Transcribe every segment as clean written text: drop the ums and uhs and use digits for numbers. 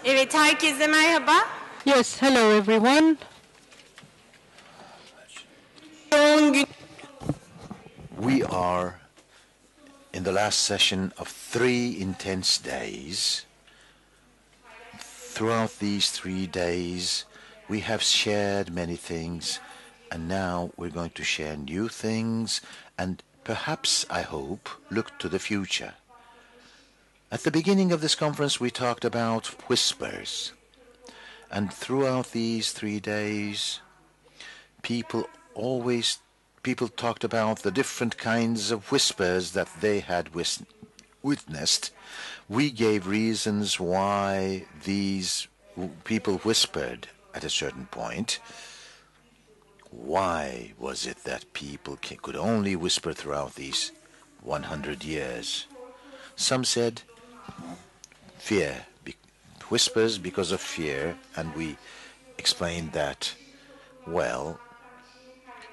Evet, herkese merhaba. Yes, hello everyone. We are in the last session of 3 intense days. Throughout these 3 days, we have shared many things, and now we're going to share new things and perhaps, I hope, look to the future. At the beginning of this conference, we talked about whispers. And throughout these 3 days, people talked about the different kinds of whispers that they had witnessed. We gave reasons why these people whispered at a certain point. Why was it that people could only whisper throughout these 100 years? Some said fear, whispers because of fear, and we explained that, well,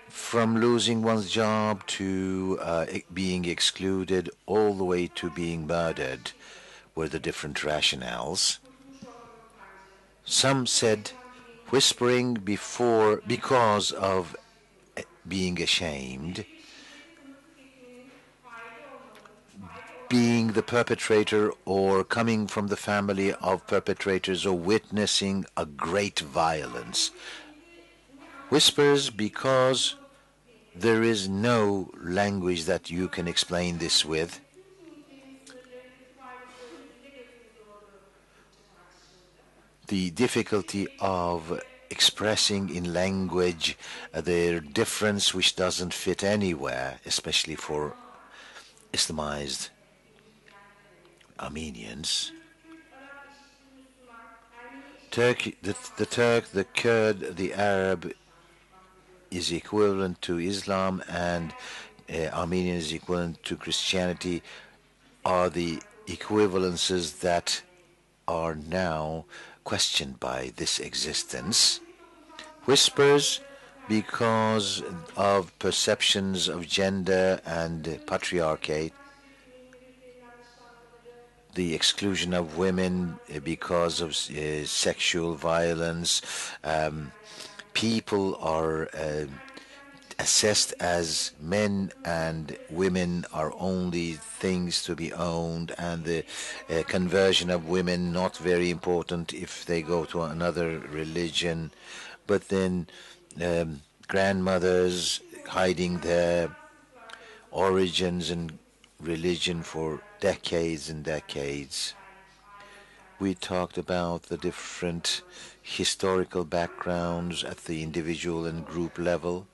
from losing one's job to being excluded all the way to being murdered were the different rationales. Some said whispering because of being ashamed, being the perpetrator or coming from the family of perpetrators or witnessing a great violence. Whispers because there is no language that you can explain this with. The difficulty of expressing in language their difference which doesn't fit anywhere, especially for Islamized Armenians. The Turk, the Kurd, the Arab is equivalent to Islam, and Armenian is equivalent to Christianity, are the equivalences that are now questioned by this existence. Whispers because of perceptions of gender and patriarchate, the exclusion of women because of sexual violence. People are assessed as men and women are only things to be owned, and the conversion of women not very important if they go to another religion, but then grandmothers hiding their origins and religion for decades and decades. We talked about the different historical backgrounds at the individual and group level,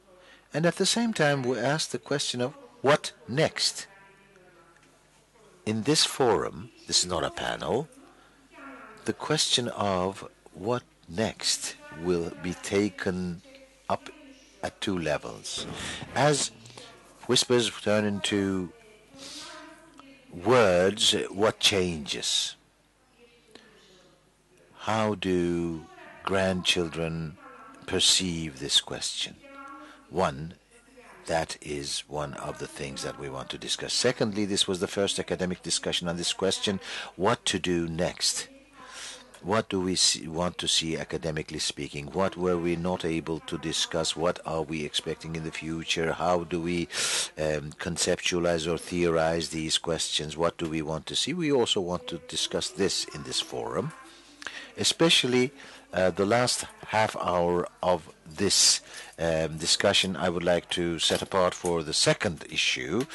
and at the same time we asked the question of what next? In this forum, this is not a panel, the question of what next will be taken up at 2 levels. As whispers turn into words, what changes? How do grandchildren perceive this question? That is one of the things that we want to discuss. Secondly, this was the first academic discussion on this question, what to do next? What do we want to see academically speaking? What were we not able to discuss? What are we expecting in the future? How do we conceptualize or theorize these questions? What do we want to see? We also want to discuss this in this forum, especially the last half hour of this discussion I would like to set apart for the second issue.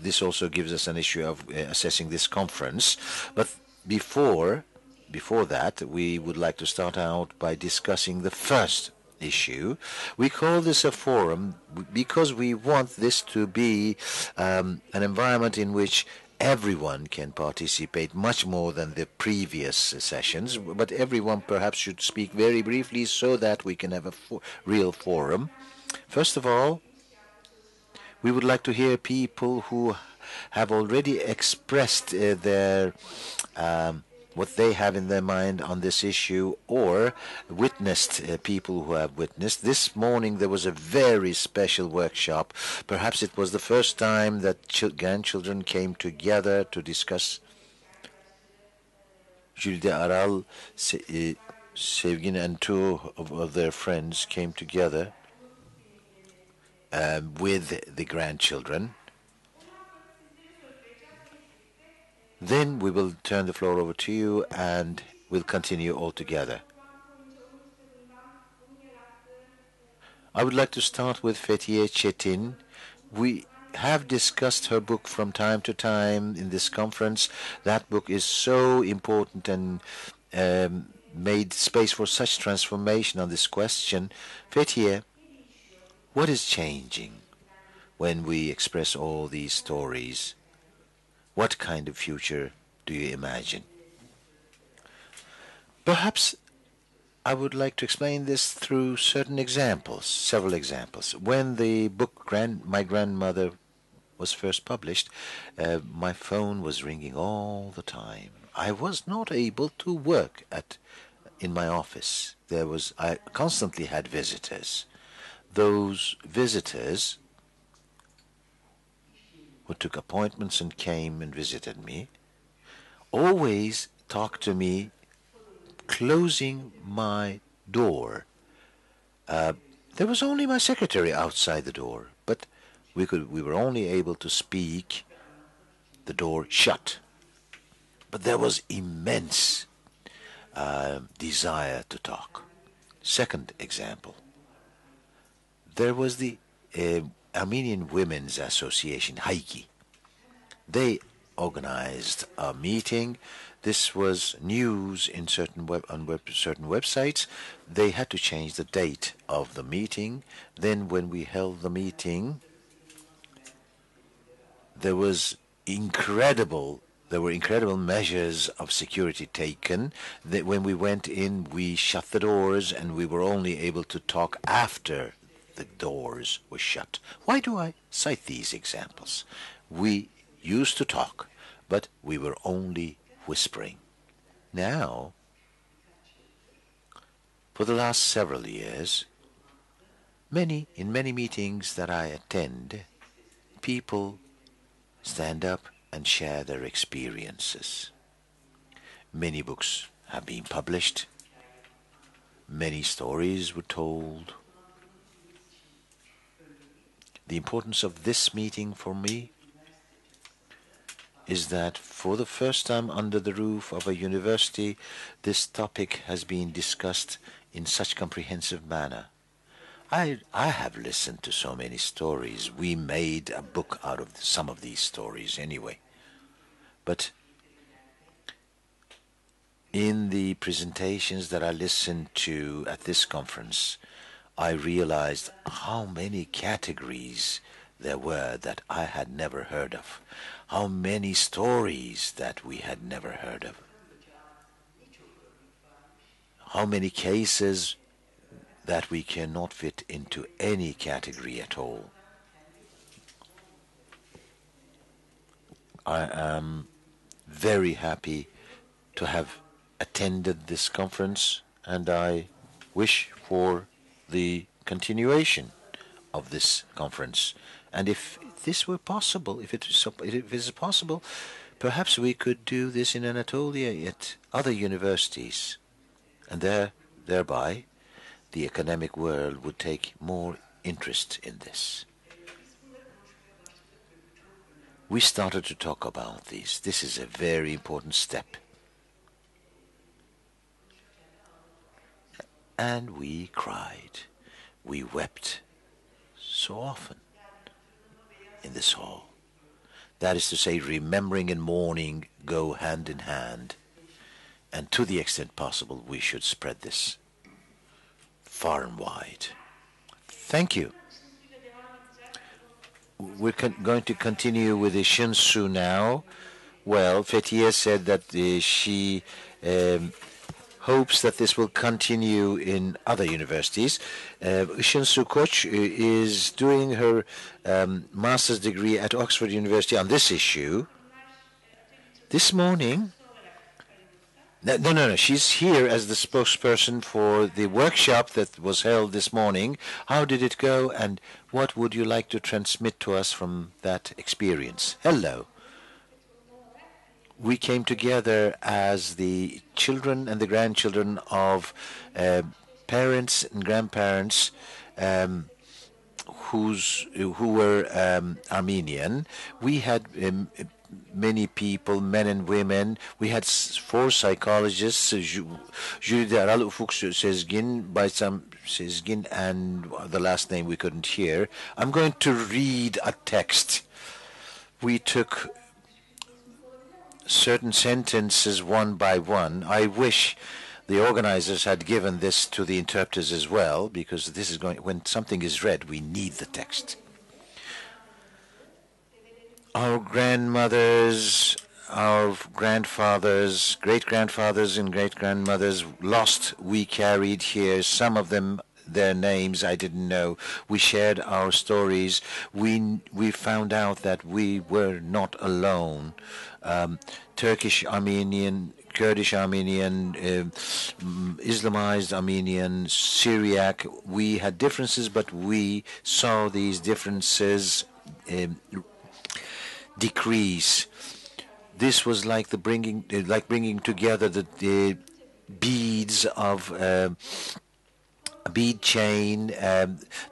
This also gives us an issue of assessing this conference. But before that, we would like to start out by discussing the first issue. We call this a forum because we want this to be an environment in which everyone can participate, much more than the previous sessions, but everyone perhaps should speak very briefly so that we can have a real forum. First of all, we would like to hear people who have already expressed their what they have in their mind on this issue, or witnessed people who have witnessed. This morning there was a very special workshop. Perhaps it was the first time that grandchildren came together to discuss Jülde Aral, Sevgin and two of their friends came together with the grandchildren. Then we will turn the floor over to you and we'll continue all together. I would like to start with Fethiye Çetin. We have discussed her book from time to time in this conference. That book is so important and made space for such transformation on this question. Fethiye, what is changing when we express all these stories? What kind of future do you imagine? Perhaps I would like to explain this through certain examples, several examples. When the book My Grandmother was first published, my phone was ringing all the time. I was not able to work in my office. I constantly had visitors. Those visitors who took appointments and came and visited me always talked to me closing my door. There was only my secretary outside the door, but we were only able to speak the door shut. But there was immense desire to talk. Second example, there was the Armenian Women's Association, HAYDer. They organized a meeting. This was news in certain websites. They had to change the date of the meeting. Then when we held the meeting, there were incredible measures of security taken. That when we went in, we shut the doors and we were only able to talk after the doors were shut. Why do I cite these examples? We used to talk, but we were only whispering. Now, for the last several years, in many meetings that I attend, people stand up and share their experiences. Many books have been published. Many stories were told. The importance of this meeting for me is that for the first time under the roof of a university, this topic has been discussed in such comprehensive manner. I have listened to so many stories. We made a book out of some of these stories anyway. But in the presentations that I listened to at this conference, I realized how many categories there were that I had never heard of, how many stories that we had never heard of, how many cases that we cannot fit into any category at all. I am very happy to have attended this conference, and I wish for the continuation of this conference. And if this were possible, if it is possible, perhaps we could do this in Anatolia at other universities, and thereby the academic world would take more interest in this. We started to talk about this. This is a very important step. And we cried. We wept so often in this hall. That is to say, remembering and mourning go hand in hand. And to the extent possible, we should spread this far and wide. Thank you. We're going to continue with Işınsu now. Well, Fethiye said that she hopes that this will continue in other universities. Işınsu Koç is doing her master's degree at Oxford University on this issue. This morning, no, she's here as the spokesperson for the workshop that was held this morning. How did it go, and what would you like to transmit to us from that experience? Hello. we came together as the children and the grandchildren of parents and grandparents who were Armenian. We had many people, men and women. We had 4 psychologists, Jülide Aral, Ufuk Sezgin, Baysam Sezgin, and the last name we couldn't hear. I'm going to read a text. We took certain sentences one by one. I wish the organizers had given this to the interpreters as well, because this is going, when something is read, we need the text. Our grandmothers, our grandfathers, great-grandfathers and great-grandmothers lost, we carried here, some of them, their names I didn't know. We shared our stories. We found out that we were not alone. Turkish Armenian, Kurdish Armenian, Islamized Armenian, Syriac. We had differences, but we saw these differences decrease. This was like bringing together the beads of a bead chain,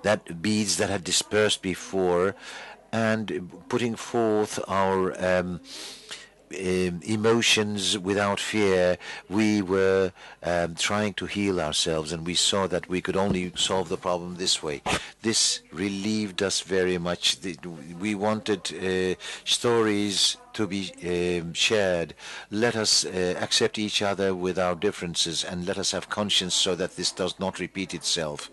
that beads that had dispersed before, and putting forth our emotions without fear. We were trying to heal ourselves, and we saw that we could only solve the problem this way. This relieved us very much. We wanted stories to be shared. Let us accept each other with our differences, and let us have conscience so that this does not repeat itself.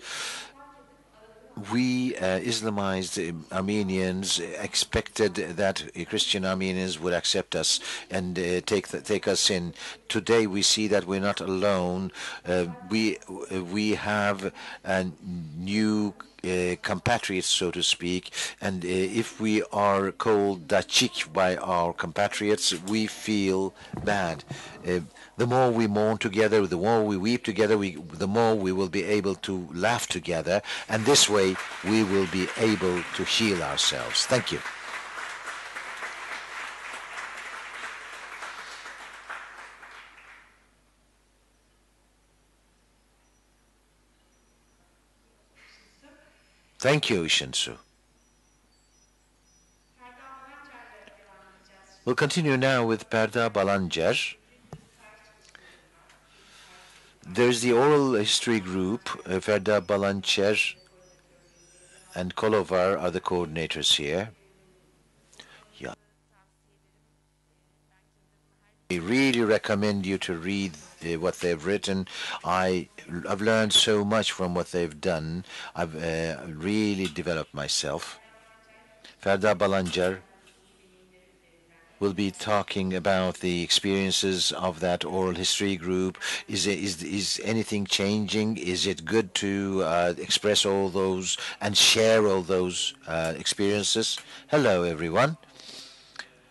We Islamized Armenians expected that Christian Armenians would accept us and take us in. Today we see that we're not alone. We have new compatriots, so to speak, and if we are called dachik by our compatriots, we feel bad. The more we mourn together, the more we weep together, the more we will be able to laugh together, and this way we will be able to heal ourselves. Thank you. Thank you, Işınsu. We'll continue now with Ferda, Balancar. There's the oral history group. Ferda, Balancar, and Kolovar are the coordinators here. Yeah. I really recommend you to read what they've written. I've learned so much from what they've done. I've really developed myself. Ferda Balancar will be talking about the experiences of that oral history group. Is anything changing? Is it good to express all those and share all those experiences? Hello, everyone.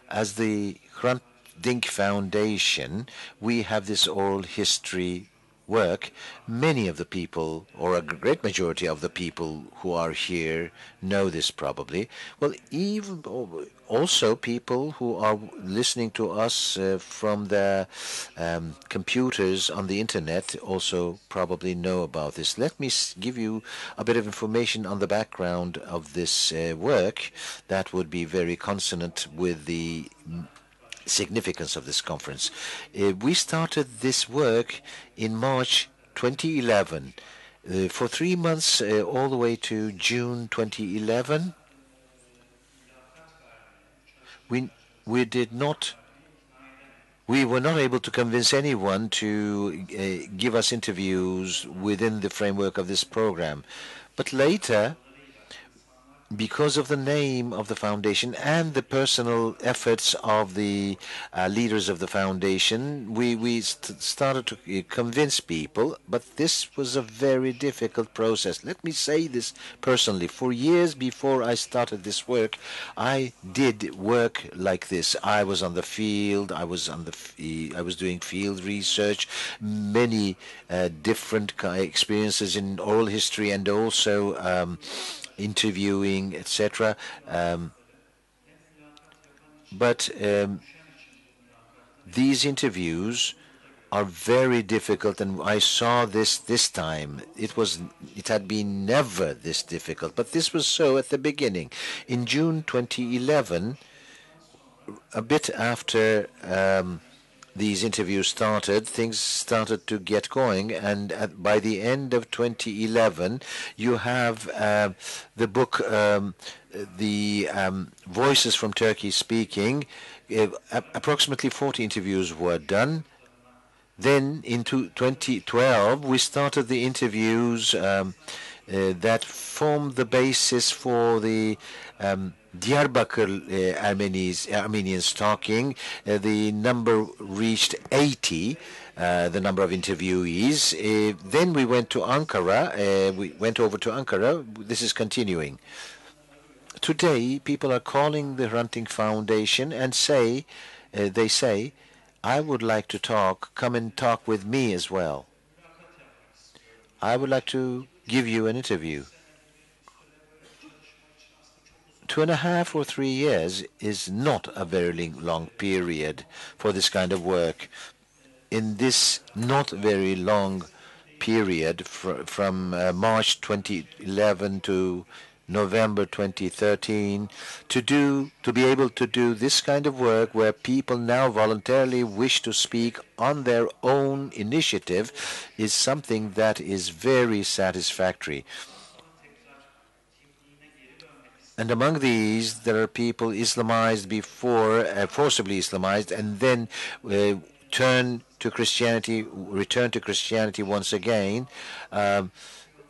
As the Hrant Dink Foundation, we have this oral history work. Many of the people, or a great majority of the people who are here, know this probably. Well, even also people who are listening to us from their computers on the internet also probably know about this. Let me give you a bit of information on the background of this work that would be very consonant with the significance of this conference. We started this work in March 2011. For 3 months, all the way to June 2011, we were not able to convince anyone to give us interviews within the framework of this program. But later, because of the name of the foundation and the personal efforts of the leaders of the foundation, we started to convince people, but this was a very difficult process. Let me say this personally. For years before I started this work, I did work like this. I was on the field. I was doing field research, many different experiences in oral history, and also interviewing, etc. But these interviews are very difficult, and I saw this time. It had been never this difficult, but this was so at the beginning. In June 2011, a bit after these interviews started, things started to get going, and by the end of 2011, you have the book, the Voices from Turkey Speaking. Approximately 40 interviews were done. Then in 2012, we started the interviews that formed the basis for the Diyarbakır Armenians talking. The number reached 80, the number of interviewees. Then we went to Ankara. We went over to Ankara. This is continuing. Today, people are calling the Hrant Dink Foundation and they say, I would like to talk, come and talk with me as well. I would like to give you an interview. 2.5 or 3 years is not a very long period for this kind of work. In this not very long period, from March 2011 to November 2013, to be able to do this kind of work where people now voluntarily wish to speak on their own initiative is something that is very satisfactory. And among these, there are people Islamized before, forcibly Islamized, and then return to Christianity once again.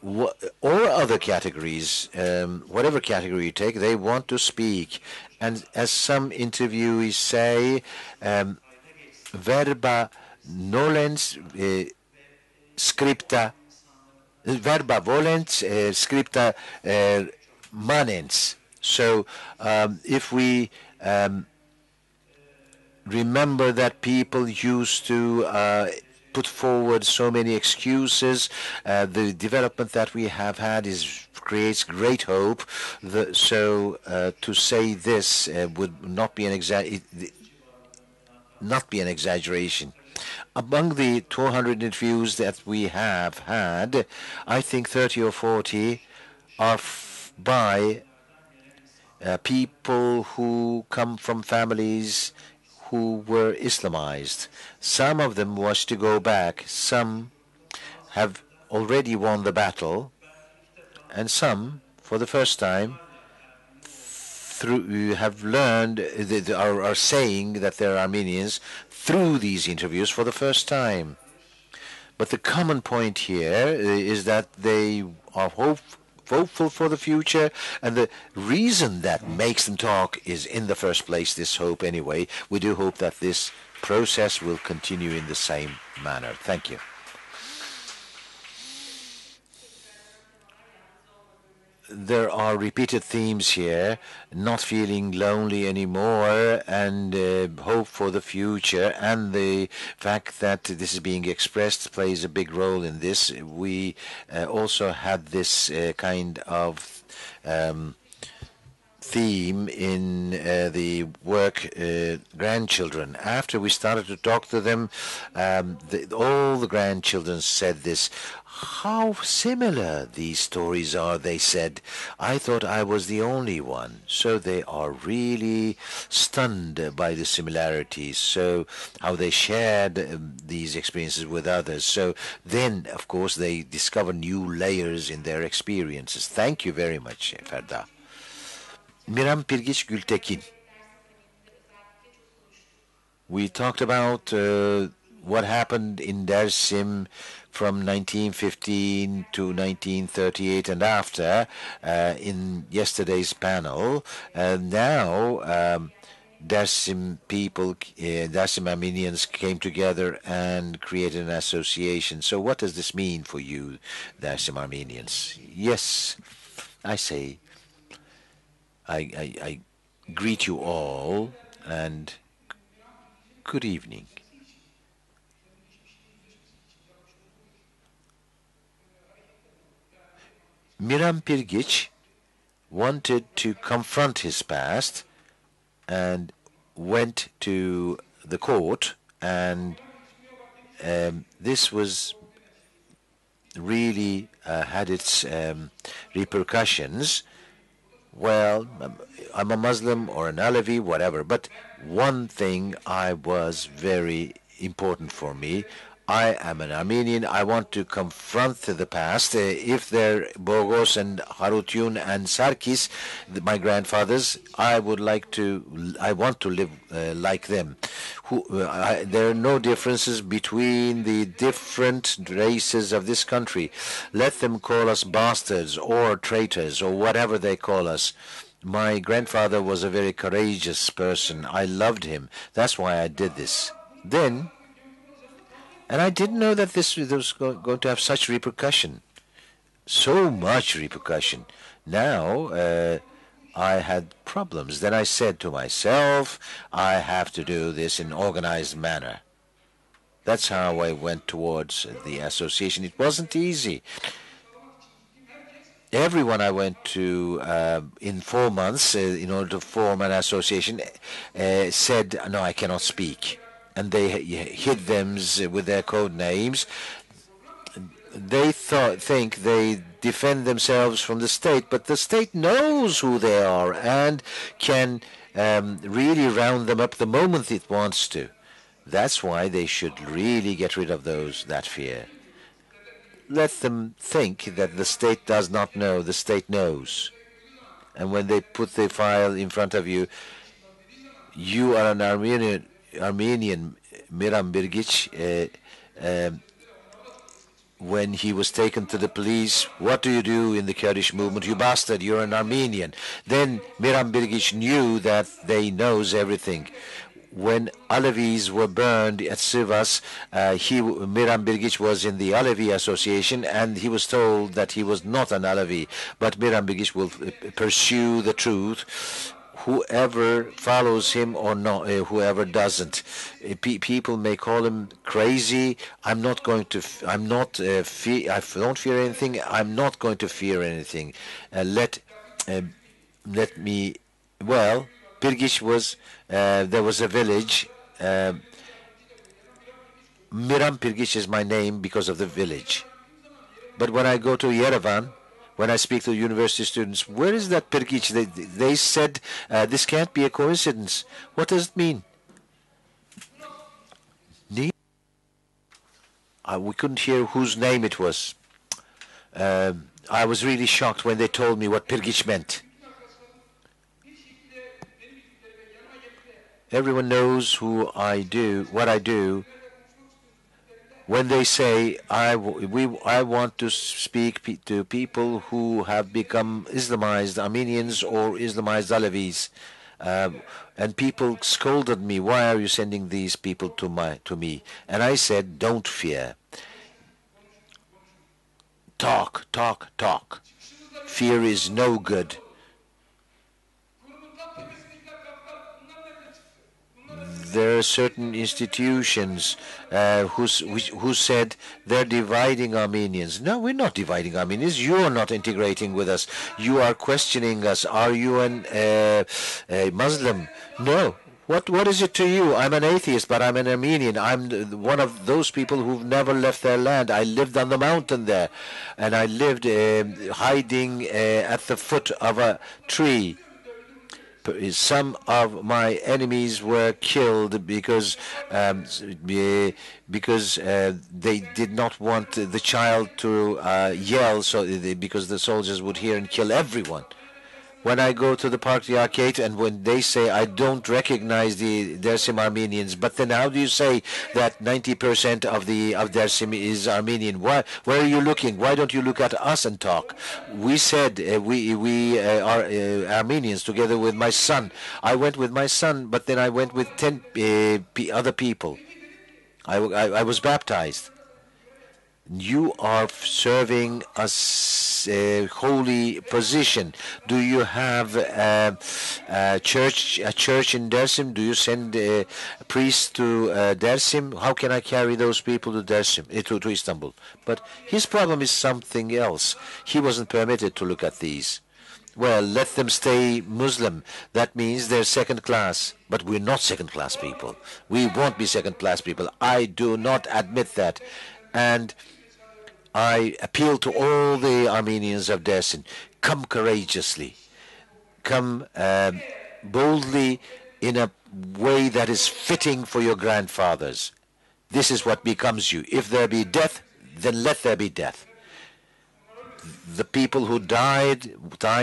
Or other categories, whatever category you take, they want to speak. And as some interviewees say, verba nolens scripta, verba volens scripta manens. So if we remember that people used to put forward so many excuses, the development that we have had creates great hope. So to say this would not be an exaggeration. Among the 200 interviews that we have had, I think 30 or 40 are by people who come from families who were Islamized. Some of them wish to go back. Some have already won the battle, and some, for the first time, have learned, are saying that they're Armenians through these interviews for the first time. But the common point here is that they are hopeful for the future, and the reason that makes them talk is in the first place this hope anyway. We do hope that this process will continue in the same manner. Thank you. There are repeated themes here: not feeling lonely anymore, and hope for the future, and the fact that this is being expressed plays a big role in this. We also had this kind of theme in the work grandchildren. After we started to talk to them, all the grandchildren said this: how similar these stories are, they said. I thought I was the only one. So they are really stunned by the similarities, so how they shared these experiences with others. So then, of course, they discover new layers in their experiences. Thank you very much, Ferda. Miran, Pirgiç, Gültekin. We talked about what happened in Dersim from 1915 to 1938 and after in yesterday's panel. Now Dersim people, Dersim Armenians came together and created an association. So what does this mean for you, Dersim Armenians? Yes, I say, I greet you all and good evening. Miran Pirgiç wanted to confront his past and went to the court and this was really had its repercussions. Well, I'm a Muslim or an Alevi, whatever, but one thing was very important for me. I am an Armenian. I want to confront the past. If they're Bogos and Harutyun and Sarkis, my grandfathers, I want to live like them. There are no differences between the different races of this country. Let them call us bastards or traitors or whatever they call us. My grandfather was a very courageous person. I loved him. That's why I did this. Then, and I didn't know that this was going to have such repercussion, so much repercussion. Now I had problems. Then I said to myself, I have to do this in organized manner. That's how I went towards the association. It wasn't easy. Everyone I went to in 4 months in order to form an association said, no, I cannot speak. And they hid them with their code names. They think they defend themselves from the state, but the state knows who they are and can really round them up the moment it wants to. That's why they should really get rid of that fear. Let them think that the state does not know, the state knows. And when they put the file in front of you, you are an Armenian, Miran Pirgiç, when he was taken to the police, what do you do in the Kurdish movement? You bastard, you're an Armenian. Then Miran Pirgiç knew that they knows everything. When Alevis were burned at Sivas, Miran Pirgiç was in the Alevi Association, and he was told that he was not an Alevi. But Miran Pirgiç will pursue the truth. Whoever follows him or not, whoever doesn't. People may call him crazy. I don't fear anything. I'm not going to fear anything. Pirgiç was, there was a village. Miran Pirgiç is my name because of the village. But when I go to Yerevan, when I speak to university students, where is that Pirgiç? They said, this can't be a coincidence. What does it mean? We couldn't hear whose name it was. I was really shocked when they told me what Pirgiç meant. Everyone knows what I do. When they say, I want to speak to people who have become Islamized Armenians or Islamized Alevis, and people scolded me, why are you sending these people to me? And I said, don't fear. Talk. Fear is no good. There are certain institutions who said they're dividing Armenians. No, we're not dividing Armenians. You are not integrating with us. You are questioning us. Are you a Muslim? No. What is it to you? I'm an atheist, but I'm an Armenian. I'm one of those people who've never left their land. I lived on the mountain there, and I lived hiding at the foot of a tree. Some of my enemies were killed because they did not want the child to yell, because the soldiers would hear and kill everyone. When I go to the Park the Arcade, and when they say I don't recognize the Dersim Armenians, but then how do you say that 90% of Dersim is Armenian? Where are you looking? Why don't you look at us and talk? We said we are Armenians together with my son. I went with my son, but then I went with 10 other people. I was baptized. You are serving a holy position. Do you have a church in Dersim? Do you send priests to Dersim? How can I carry those people to Dersim, to Istanbul? But his problem is something else. He wasn't permitted to look at these. well, let them stay Muslim. That means they're second class. But we're not second class people. We won't be second class people. I do not admit that. And I appeal to all the Armenians of Dersim. Come courageously. Come boldly in a way that is fitting for your grandfathers. This is what becomes you. If there be death, then let there be death. The people who died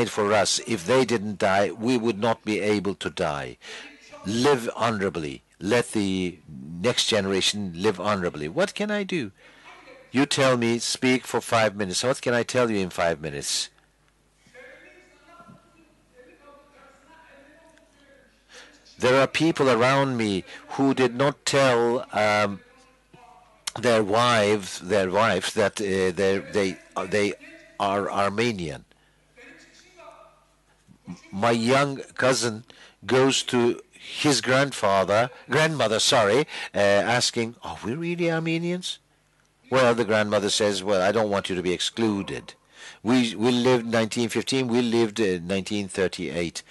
for us. If they didn't die, we would not be able to die. Live honorably. Let the next generation live honorably. What can I do? You tell me, speak for 5 minutes. What can I tell you in 5 minutes? There are people around me who did not tell their wives that they are Armenian. My young cousin goes to his grandmother, asking, "Are we really Armenians?" Well, the grandmother says, "Well, I don't want you to be excluded. We lived 1915. We lived 1938.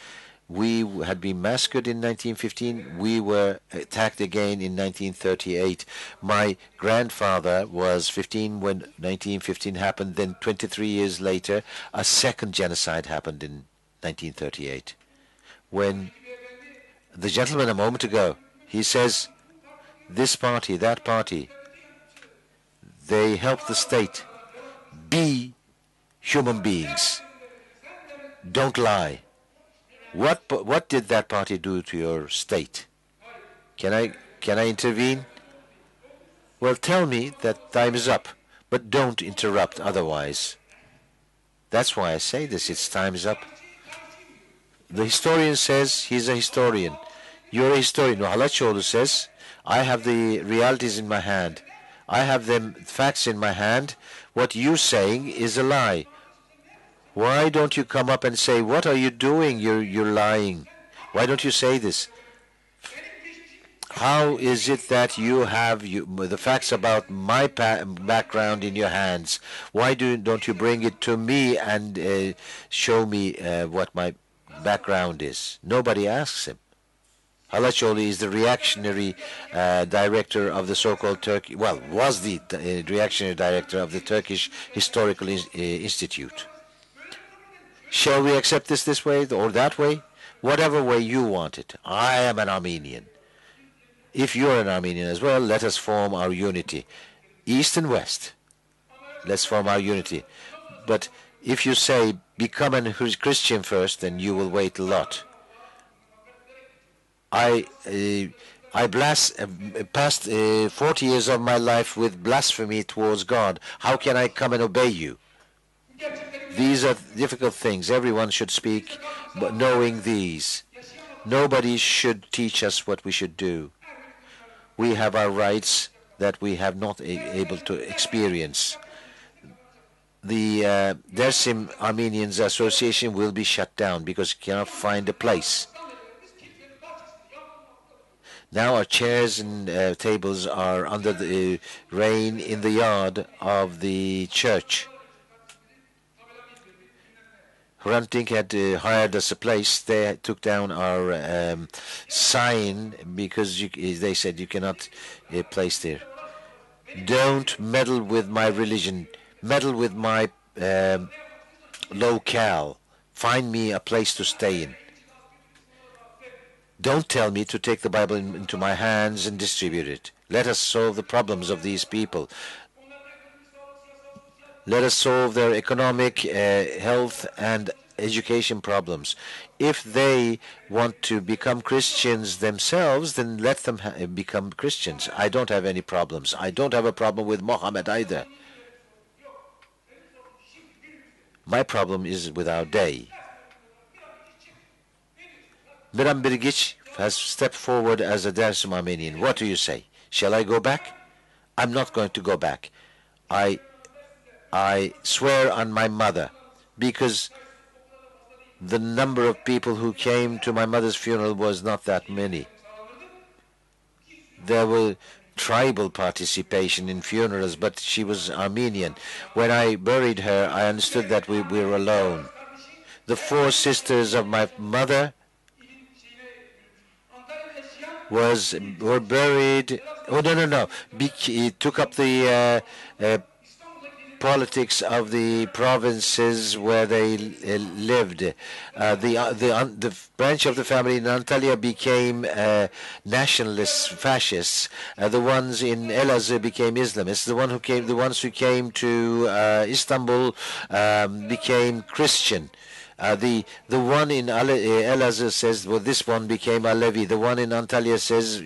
We had been massacred in 1915. We were attacked again in 1938. My grandfather was 15 when 1915 happened. Then 23 years later, a second genocide happened in 1938. When the gentleman a moment ago, he says, this party, that party, they help the state. Be human beings. Don't lie. What did that party do to your state? Can I intervene? Well, tell me that time is up, but don't interrupt otherwise. That's why I say this, it's time is up. The historian says he's a historian. You're a historian. Halaçoğlu says, I have the realities in my hand. I have the facts in my hand. What you're saying is a lie. Why don't you come up and say, what are you doing? You're lying. Why don't you say this? How is it that you have the facts about my background in your hands? Why don't you bring it to me and show me what my background is? Nobody asks him. Halaçoğlu is the reactionary director of the so-called Turkey, well, was the reactionary director of the Turkish Historical Institute. Shall we accept this way or that way? Whatever way you want it. I am an Armenian. If you're an Armenian as well, let us form our unity. East and West. Let's form our unity. But if you say, become a Christian first, then you will wait a lot. I passed 40 years of my life with blasphemy towards God. How can I come and obey you? These are difficult things. Everyone should speak, but knowing these. Nobody should teach us what we should do. We have our rights that we have not able to experience. The Dersim Armenians Association will be shut down because it cannot find a place. Now our chairs and tables are under the rain in the yard of the church. Hrant Dink had hired us a place. They took down our sign because they said you cannot place there. Don't meddle with my religion. Meddle with my locale. Find me a place to stay in. Don't tell me to take the Bible into my hands and distribute it. Let us solve the problems of these people. Let us solve their economic, health, and education problems. If they want to become Christians themselves, then let them become Christians. I don't have any problems. I don't have a problem with Muhammad either. My problem is with our day. Miran Pirgiç has stepped forward as a Dersim Armenian. What do you say? Shall I go back? I'm not going to go back. I swear on my mother, because the number of people who came to my mother's funeral was not that many. There were tribal participation in funerals, but she was Armenian. When I buried her, I understood that we were alone. The four sisters of my mother were buried. Oh, no. He took up the politics of the provinces where they lived. The branch of the family in Antalya became nationalist fascists. The ones in Elazığ became Islamists. The ones who came to Istanbul became Christian. The one in Elazığ says, well, this one became Alevi. The one in Antalya says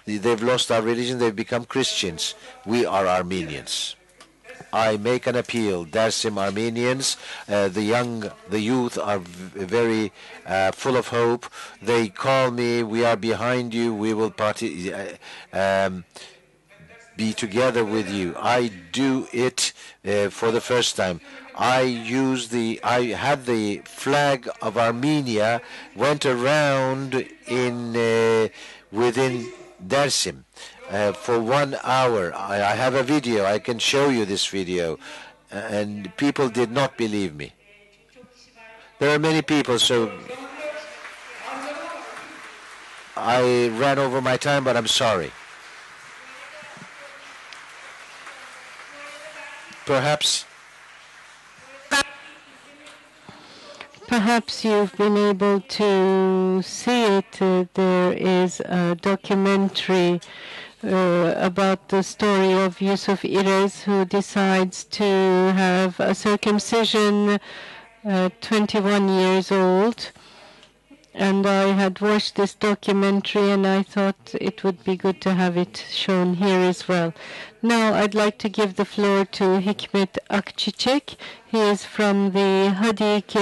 they've lost our religion, they've become Christians. We are Armenians. I make an appeal. Dersim Armenians, the youth are very full of hope. They call me, we are behind you, we will be together with you. I do it for the first time. I had the flag of Armenia, went around within Dersim. For 1 hour. I have a video. I can show you this video. And people did not believe me. There are many people, so I ran over my time, but I'm sorry. Perhaps you've been able to see it. There is a documentary about the story of Yusuf İrez, who decides to have a circumcision at 21 years old. And I had watched this documentary, and I thought it would be good to have it shown here as well. Now I'd like to give the floor to Hikmet Akçiçek. He is from the Hadik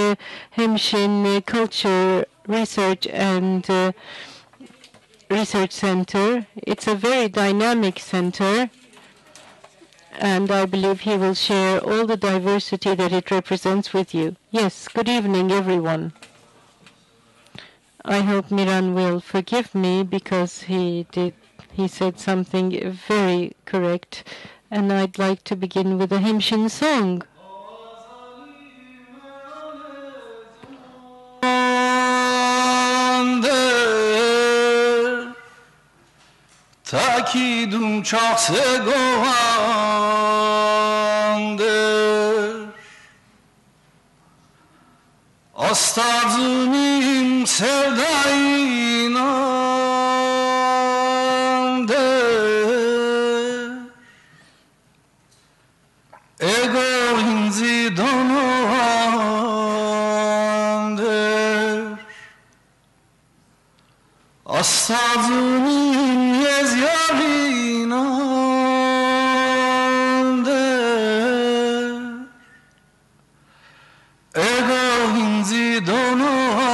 Hemshin Culture Research and Research Center. It's a very dynamic center, and I believe he will share all the diversity that it represents with you. Yes, good evening, everyone. I hope Miran will forgive me because he said something very correct, and I'd like to begin with a Hemshin song. Takidum çok segoğandır Astazımım sevdayınandır Ego hinzi donuandır Astazımım yazyarinandır Ego hinzi donuandır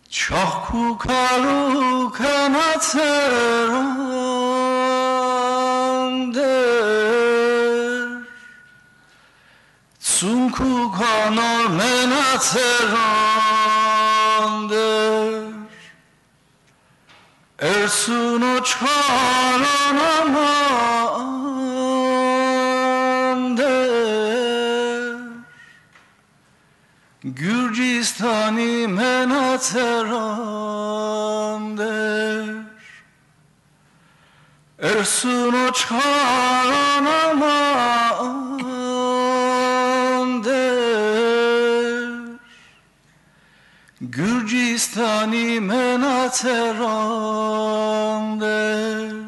Çok kukaru kanatserandır Sunku kanor menatserandır Ersuno çarananandır Gürcistani menatserandır Ersuno çarananandır Gürcistani menatserandır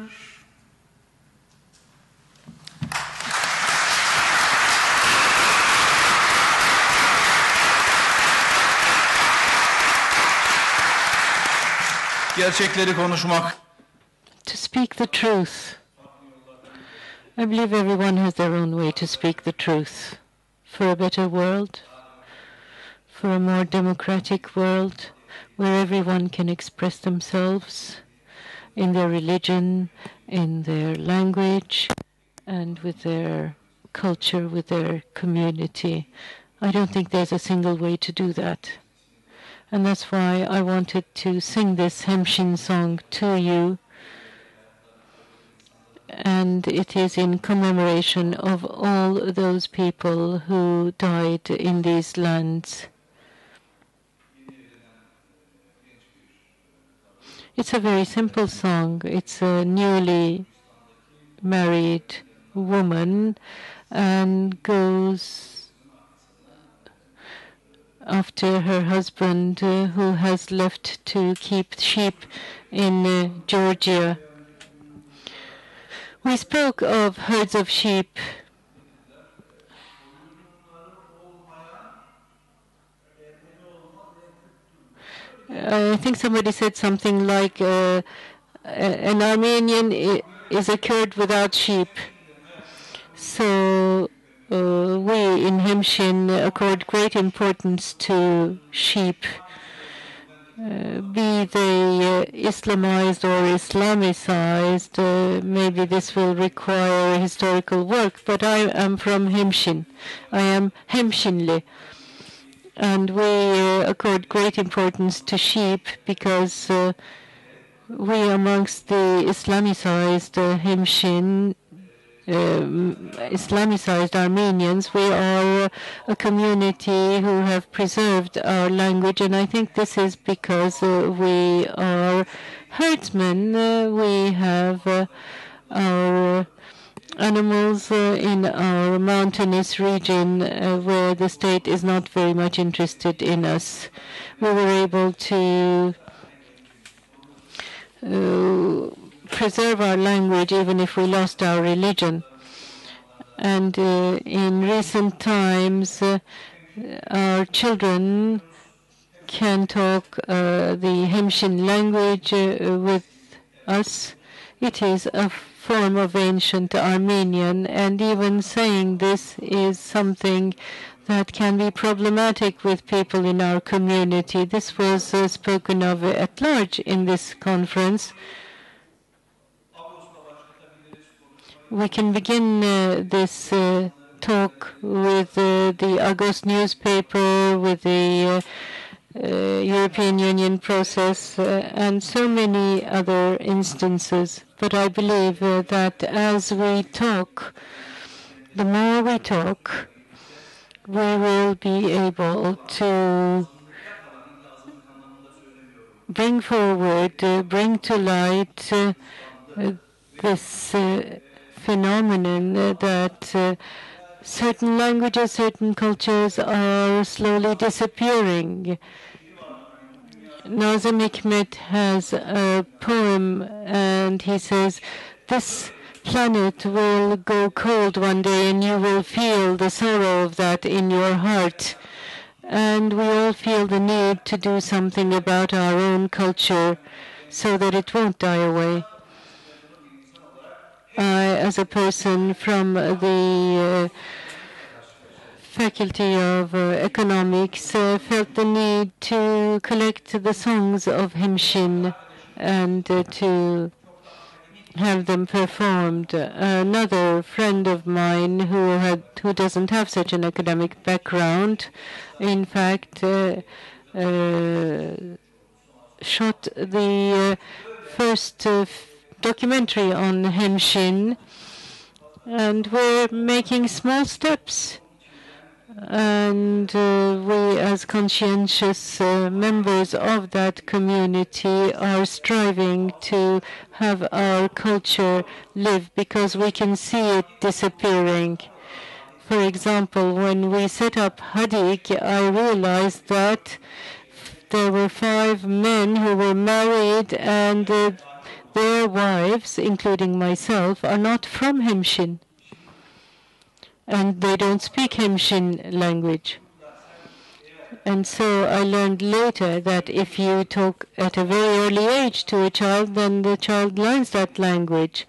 Gerçekleri konuşmak. To speak the truth. I believe everyone has their own way to speak the truth. For a better world, for a more democratic world, where everyone can express themselves in their religion, in their language, and with their culture, with their community. I don't think there's a single way to do that. And that's why I wanted to sing this Hemshin song to you. and it is in commemoration of all those people who died in these lands. It's a very simple song. It's a newly married woman and goes after her husband who has left to keep sheep in Georgia. We spoke of herds of sheep. I think somebody said something like an Armenian is a Kurd without sheep. So we in Hemshin accord great importance to sheep, be they Islamized or Islamicized. Maybe this will require historical work, but I am from Hemshin. I am Hemshinli. And we accord great importance to sheep because we amongst the Islamicized Hemshin, Islamicized Armenians, we are a community who have preserved our language, and I think this is because we are herdsmen. We have our animals in our mountainous region where the state is not very much interested in us. We were able to preserve our language even if we lost our religion. And in recent times, our children can talk the Hemshin language with us. It is a form of ancient Armenian, and even saying this is something that can be problematic with people in our community. This was spoken of at large in this conference. We can begin this talk with the August newspaper, with the European Union process, and so many other instances. But I believe that as we talk, the more we talk, we will be able to bring forward, bring to light this phenomenon that certain languages, certain cultures are slowly disappearing. Nazım Hikmet has a poem, and he says, "This planet will go cold one day, and you will feel the sorrow of that in your heart." And we all feel the need to do something about our own culture so that it won't die away. I, as a person from the Faculty of Economics, felt the need to collect the songs of Hemshin and to have them performed. Another friend of mine who doesn't have such an academic background, in fact, shot the first documentary on Hemshin, and we're making small steps. And we, as conscientious members of that community, are striving to have our culture live because we can see it disappearing. For example, when we set up Hadik, I realized that there were 5 men who were married, and their wives, including myself, are not from Hemshin. And they don't speak Hemshin language. And so I learned later that if you talk at a very early age to a child, then the child learns that language.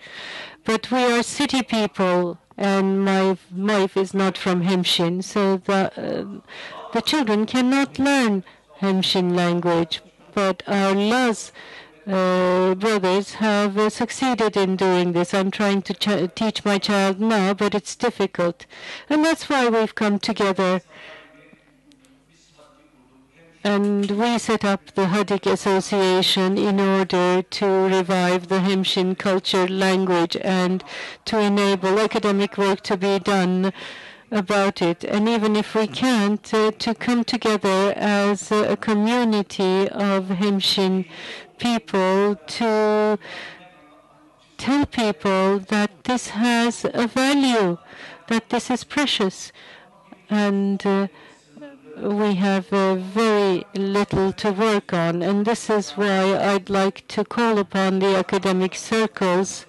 But we are city people, and my wife is not from Hemshin, so the children cannot learn Hemshin language. But our Laz brothers have succeeded in doing this. I'm trying to teach my child now, but it's difficult. And that's why we've come together. And we set up the Hadik Association in order to revive the Hemshin culture, language, and to enable academic work to be done about it. And even if we can't, to come together as a community of Hemshin people to tell people that this has a value, that this is precious. And we have very little to work on, and this is why I'd like to call upon the academic circles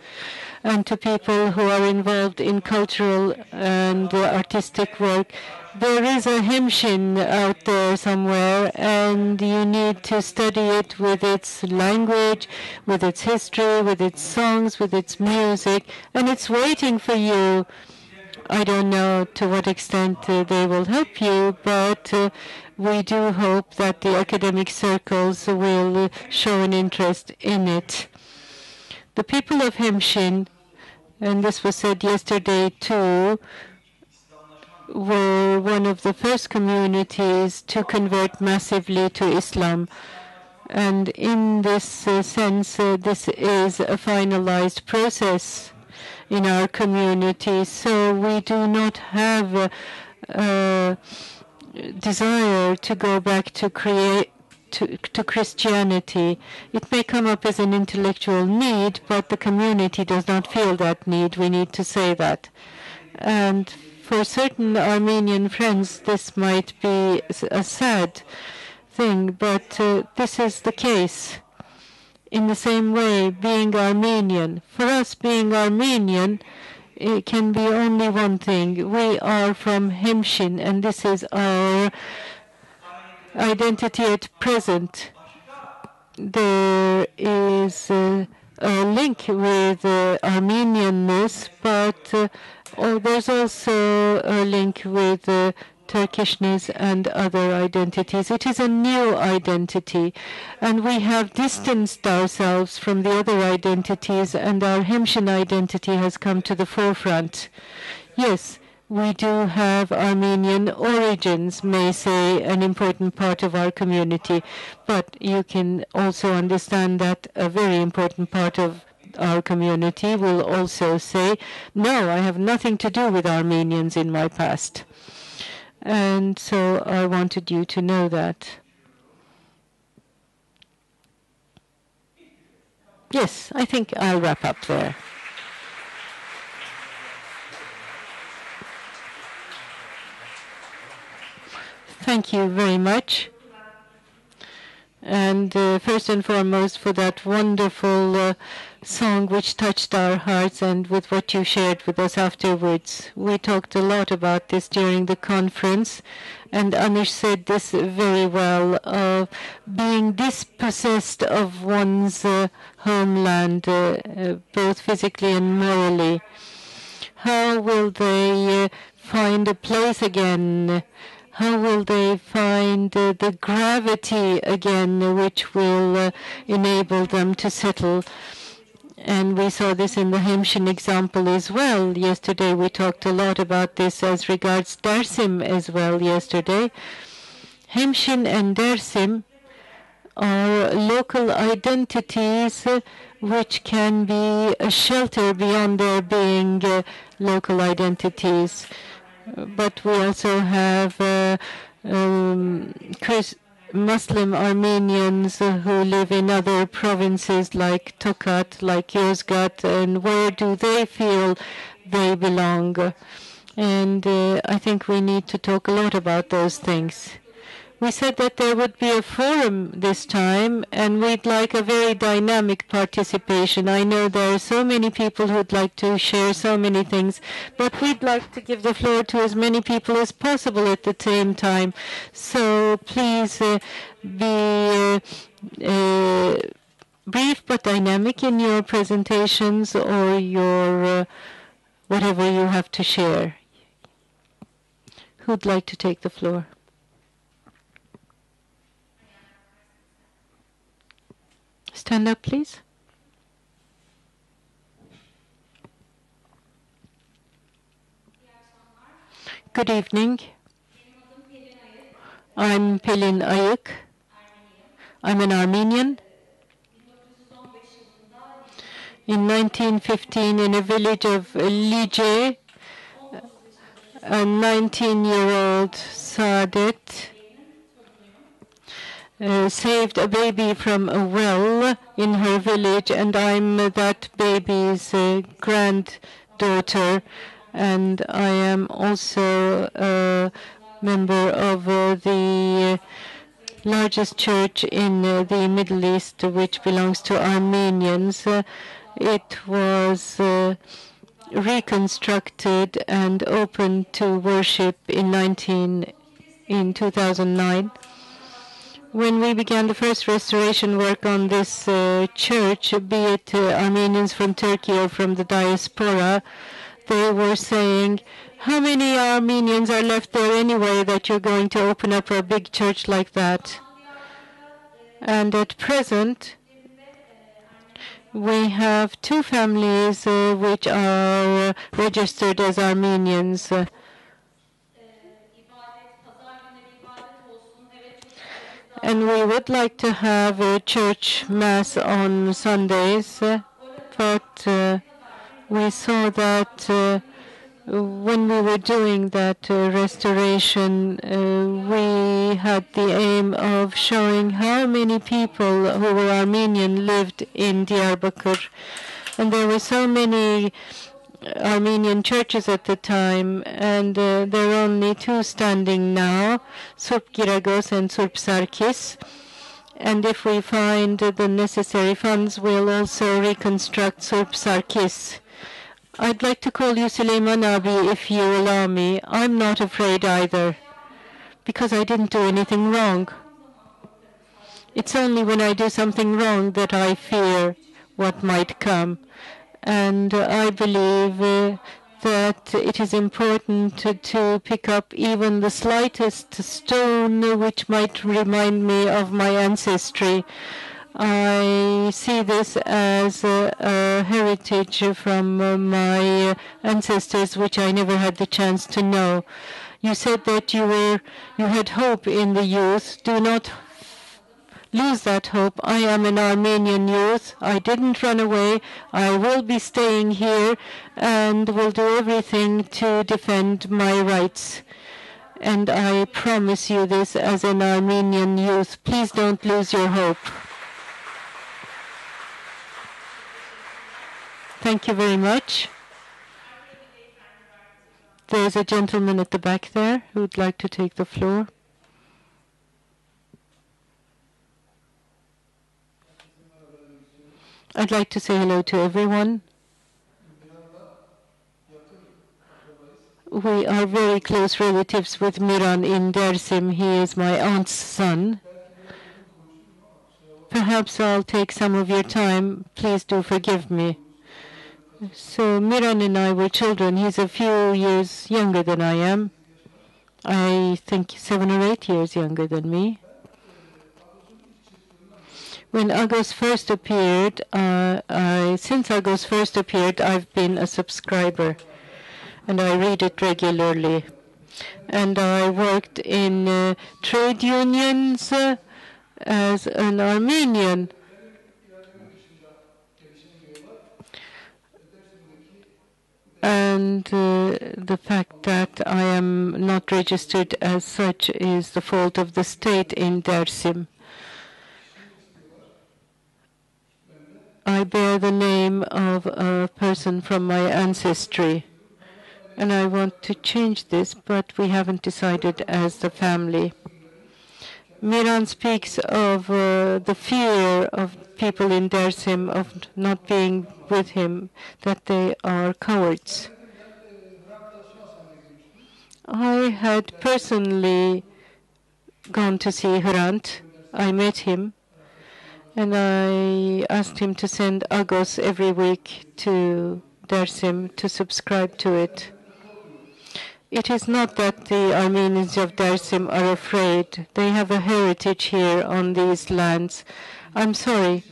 and to people who are involved in cultural and artistic work. There is a Hemshin out there somewhere, and you need to study it with its language, with its history, with its songs, with its music, and it's waiting for you. I don't know to what extent they will help you, but we do hope that the academic circles will show an interest in it. The people of Hemshin, and this was said yesterday too, were one of the first communities to convert massively to Islam. And in this sense, this is a finalized process in our community, so we do not have a desire to go back to Christianity. It may come up as an intellectual need, but the community does not feel that need. We need to say that. And for certain Armenian friends, this might be a sad thing, but this is the case. In the same way, being Armenian, for us being Armenian, it can be only one thing. We are from Hemshin, and this is our identity at present. There is a link with Armenianness, but there's also a link with Turkishness and other identities. It is a new identity, and we have distanced ourselves from the other identities, and our Hemshin identity has come to the forefront. Yes, we do have Armenian origins, may say, an important part of our community, but you can also understand that a very important part of our community will also say, no, I have nothing to do with Armenians in my past. And so I wanted you to know that. Yes, I think I'll wrap up there. Thank you very much. And first and foremost for that wonderful song which touched our hearts, and with what you shared with us afterwards. We talked a lot about this during the conference, and Anish said this very well, of being dispossessed of one's homeland, both physically and morally. How will they find a place again? How will they find the gravity again which will enable them to settle? And we saw this in the Hemshin example as well. Yesterday we talked a lot about this as regards Dersim as well yesterday. Hemshin and Dersim are local identities which can be a shelter beyond their being local identities. But we also have Muslim Armenians who live in other provinces like Tokat, like Yozgat, and where do they feel they belong? And I think we need to talk a lot about those things. We said that there would be a forum this time, and we'd like a very dynamic participation. I know there are so many people who'd like to share so many things, but we'd like to give the floor to as many people as possible at the same time. So please be brief but dynamic in your presentations or your whatever you have to share. Who'd like to take the floor? Stand up, please. Good evening. I'm Pelin Ayık. I'm an Armenian. In 1915, in a village of Lice, a 19-year-old Saadet saved a baby from a well in her village, and I'm that baby's granddaughter, and I am also a member of the largest church in the Middle East, which belongs to Armenians. It was reconstructed and opened to worship in 2009. When we began the first restoration work on this church, be it Armenians from Turkey or from the diaspora, they were saying, how many Armenians are left there anyway that you're going to open up a big church like that? And at present, we have 2 families which are registered as Armenians. And we would like to have a church mass on Sundays, but we saw that when we were doing that restoration, we had the aim of showing how many people who were Armenian lived in Diyarbakır. And there were so many Armenian churches at the time, and there are only 2 standing now, Surp Giragos and Surp Sarkis. And if we find the necessary funds, we'll also reconstruct Surp Sarkis. I'd like to call you Süleyman Abi, if you allow me. I'm not afraid either, because I didn't do anything wrong. It's only when I do something wrong that I fear what might come. And I believe that it is important to pick up even the slightest stone which might remind me of my ancestry. I see this as a heritage from my ancestors, which I never had the chance to know. You said that you had hope in the youth. Do not lose that hope. I am an Armenian youth. I didn't run away. I will be staying here and will do everything to defend my rights. And I promise you this as an Armenian youth. Please don't lose your hope. Thank you very much. There's a gentleman at the back there who would like to take the floor. I'd like to say hello to everyone. We are very close relatives with Miran in Dersim. He is my aunt's son. Perhaps I'll take some of your time. Please do forgive me. So Miran and I were children. He's a few years younger than I am. I think 7 or 8 years younger than me. When Agos first appeared, since Agos first appeared, I've been a subscriber, and I read it regularly. And I worked in trade unions as an Armenian. And the fact that I am not registered as such is the fault of the state in Dersim. I bear the name of a person from my ancestry, and I want to change this, but we haven't decided as the family. Miran speaks of the fear of people in Dersim of not being with him, that they are cowards. I had personally gone to see Hrant. I met him, and I asked him to send Agos every week to Dersim to subscribe to it. It is not that the Armenians of Dersim are afraid. They have a heritage here on these lands. I'm sorry.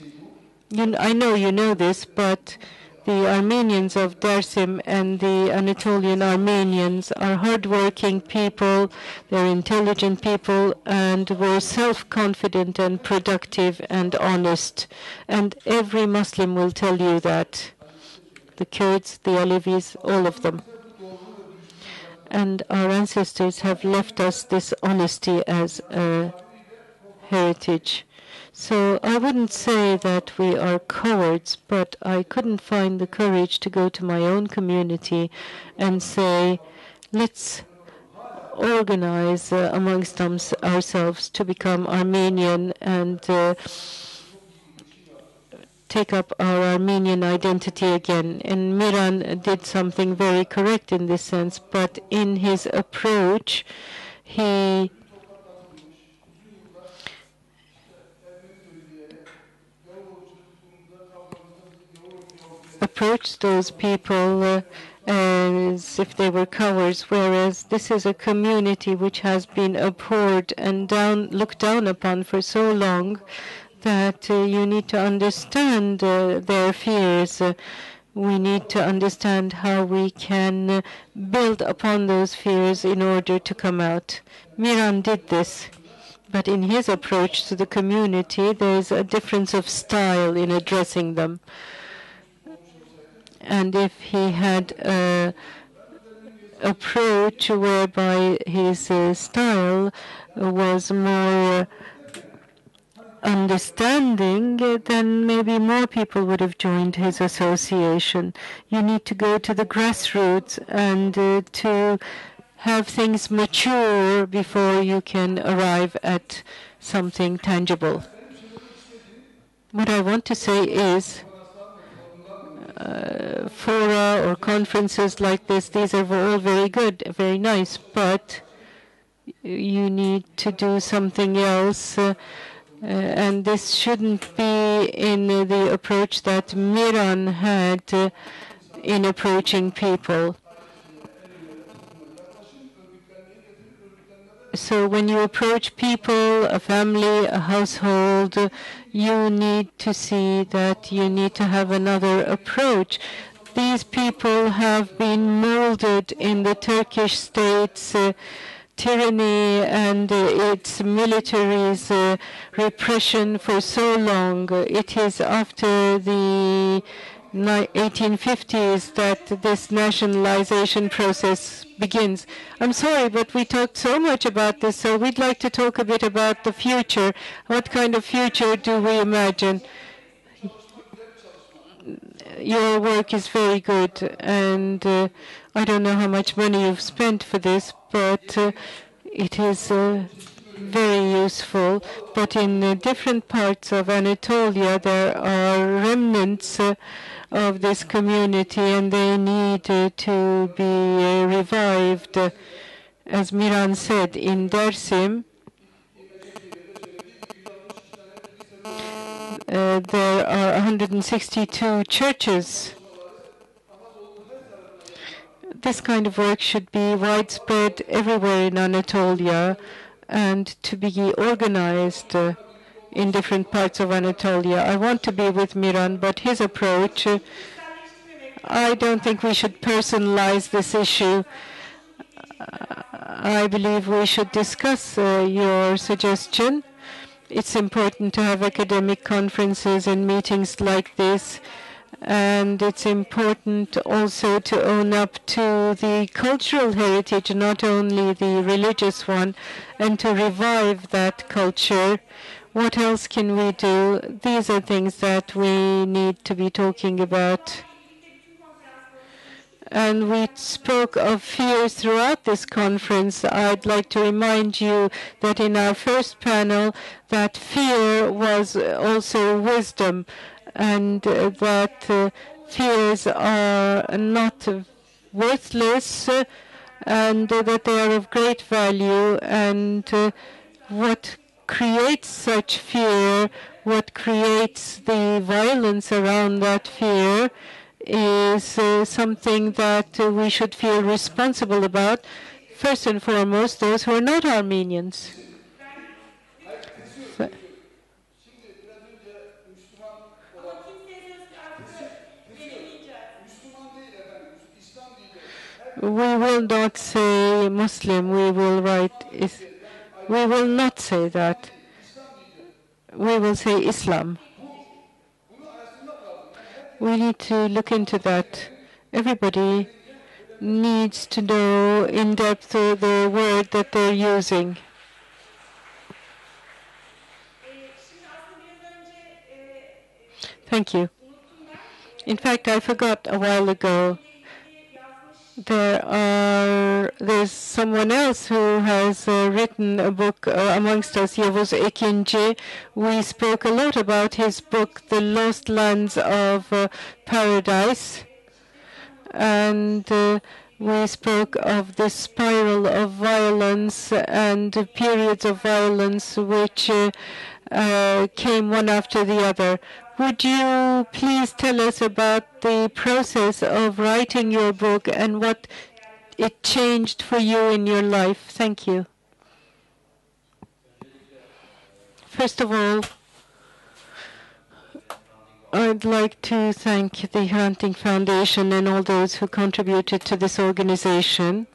I know you know this, but The Armenians of Dersim and the Anatolian Armenians are hardworking people, they're intelligent people, and were self-confident and productive and honest. And every Muslim will tell you that. The Kurds, the Alevis, all of them. And our ancestors have left us this honesty as a heritage. So I wouldn't say that we are cowards, but I couldn't find the courage to go to my own community and say, let's organize amongst ourselves to become Armenian and take up our Armenian identity again. And Miran did something very correct in this sense, but in his approach, he approached those people as if they were cowards, whereas this is a community which has been abhorred and looked down upon for so long that you need to understand their fears. We need to understand how we can build upon those fears in order to come out. Miran did this, but in his approach to the community, there is a difference of style in addressing them. And if he had an approach whereby his style was more understanding, then maybe more people would have joined his association. You need to go to the grassroots and to have things mature before you can arrive at something tangible. What I want to say is, fora or conferences like this, these are all very good, very nice, but you need to do something else. And this shouldn't be in the approach that Miran had in approaching people. So when you approach people, a family, a household, you need to see that you need to have another approach. These people have been molded in the Turkish state's tyranny and its military's repression for so long. It is after the 1850s that this nationalization process begins. I'm sorry, but we talked so much about this, so we'd like to talk a bit about the future. What kind of future do we imagine? Your work is very good, and I don't know how much money you've spent for this, but it is very useful. But in different parts of Anatolia, there are remnants of this community, and they need to be revived. As Miran said, in Dersim, there are 162 churches. This kind of work should be widespread everywhere in Anatolia and to be organized in different parts of Anatolia. I want to be with Miran, but his approach, I don't think we should personalize this issue. I believe we should discuss your suggestion. It's important to have academic conferences and meetings like this, and it's important also to own up to the cultural heritage, not only the religious one, and to revive that culture. What else can we do? These are things that we need to be talking about. And we spoke of fears throughout this conference. I'd like to remind you that in our first panel, that fear was also wisdom, and that fears are not worthless, and that they are of great value. And what creates such fear, what creates the violence around that fear, is something that we should feel responsible about. First and foremost, those who are not Armenians. We will not say Muslim, we will write, we will not say that. We will say Islam. We need to look into that. Everybody needs to know in depth the word that they're using. Thank you. In fact, I forgot a while ago. There's someone else who has written a book amongst us, Yavuz Ekinci. We spoke a lot about his book, The Lost Lands of Paradise. And we spoke of the spiral of violence and periods of violence which came one after the other. Would you please tell us about the process of writing your book and what it changed for you in your life? Thank you. First of all, I'd like to thank the Hrant Dink Foundation and all those who contributed to this organization.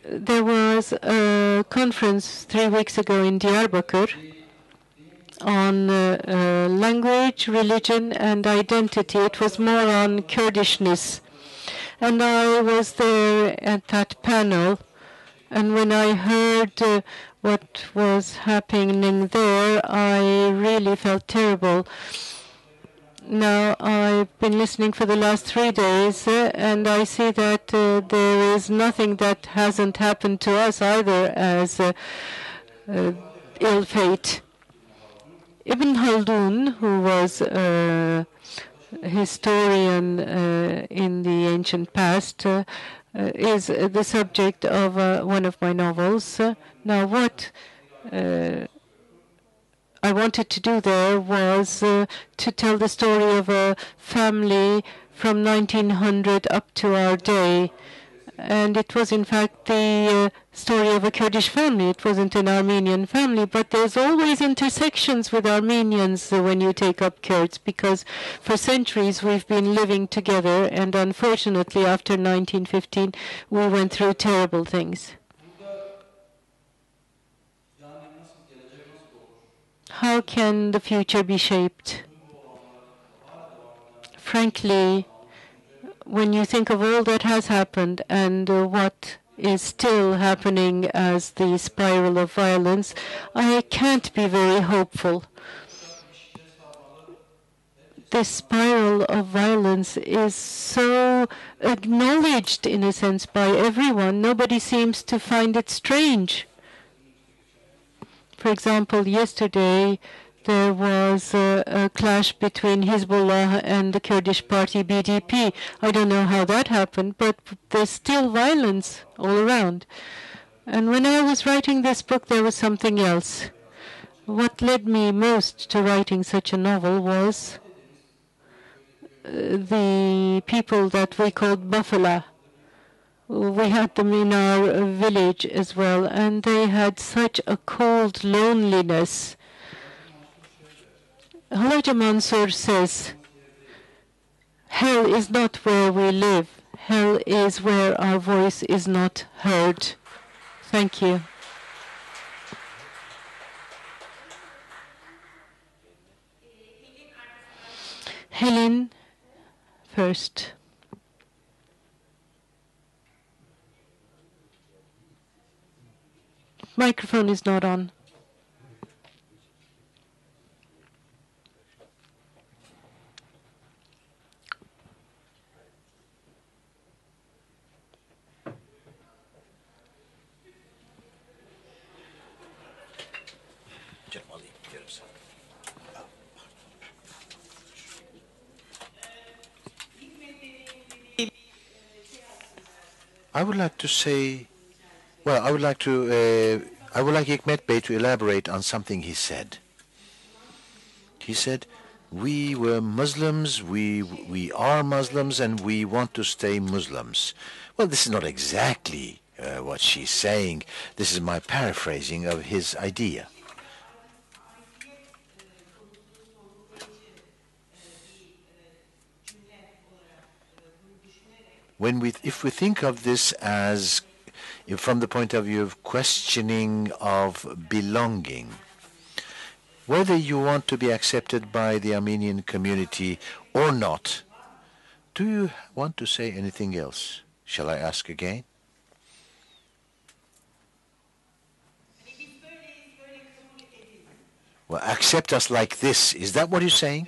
There was a conference 3 weeks ago in Diyarbakır on language, religion, and identity. It was more on Kurdishness. And I was there at that panel. And when I heard what was happening there, I really felt terrible. Now, I've been listening for the last 3 days, and I see that there is nothing that hasn't happened to us either as ill fate. Ibn Khaldun, who was a historian in the ancient past, is the subject of one of my novels. Now, what I wanted to do there was to tell the story of a family from 1900 up to our day. And it was, in fact, the story of a Kurdish family. It wasn't an Armenian family, but there's always intersections with Armenians when you take up Kurds, because for centuries we've been living together, and unfortunately, after 1915, we went through terrible things. How can the future be shaped? Frankly, when you think of all that has happened and what is still happening as the spiral of violence, I can't be very hopeful. This spiral of violence is so acknowledged, in a sense, by everyone. Nobody seems to find it strange. For example, yesterday, there was a clash between Hezbollah and the Kurdish party BDP. I don't know how that happened, but there's still violence all around. And when I was writing this book, there was something else. What led me most to writing such a novel was the people that we called Buffalo. We had them in our village as well, and they had such a cold loneliness. Halaja Mansour says, hell is not where we live. Hell is where our voice is not heard. Thank you. Helen first. Microphone is not on. I would like to say, well, I would like Hikmet Bey to elaborate on something he said. He said, we were Muslims, we are Muslims, and we want to stay Muslims. Well, this is not exactly what she's saying. This is my paraphrasing of his idea. if we think of this as from the point of view of questioning of belonging, whether you want to be accepted by the Armenian community or not, do you want to say anything else? Shall I ask again? Well, accept us like this. Is that what you're saying?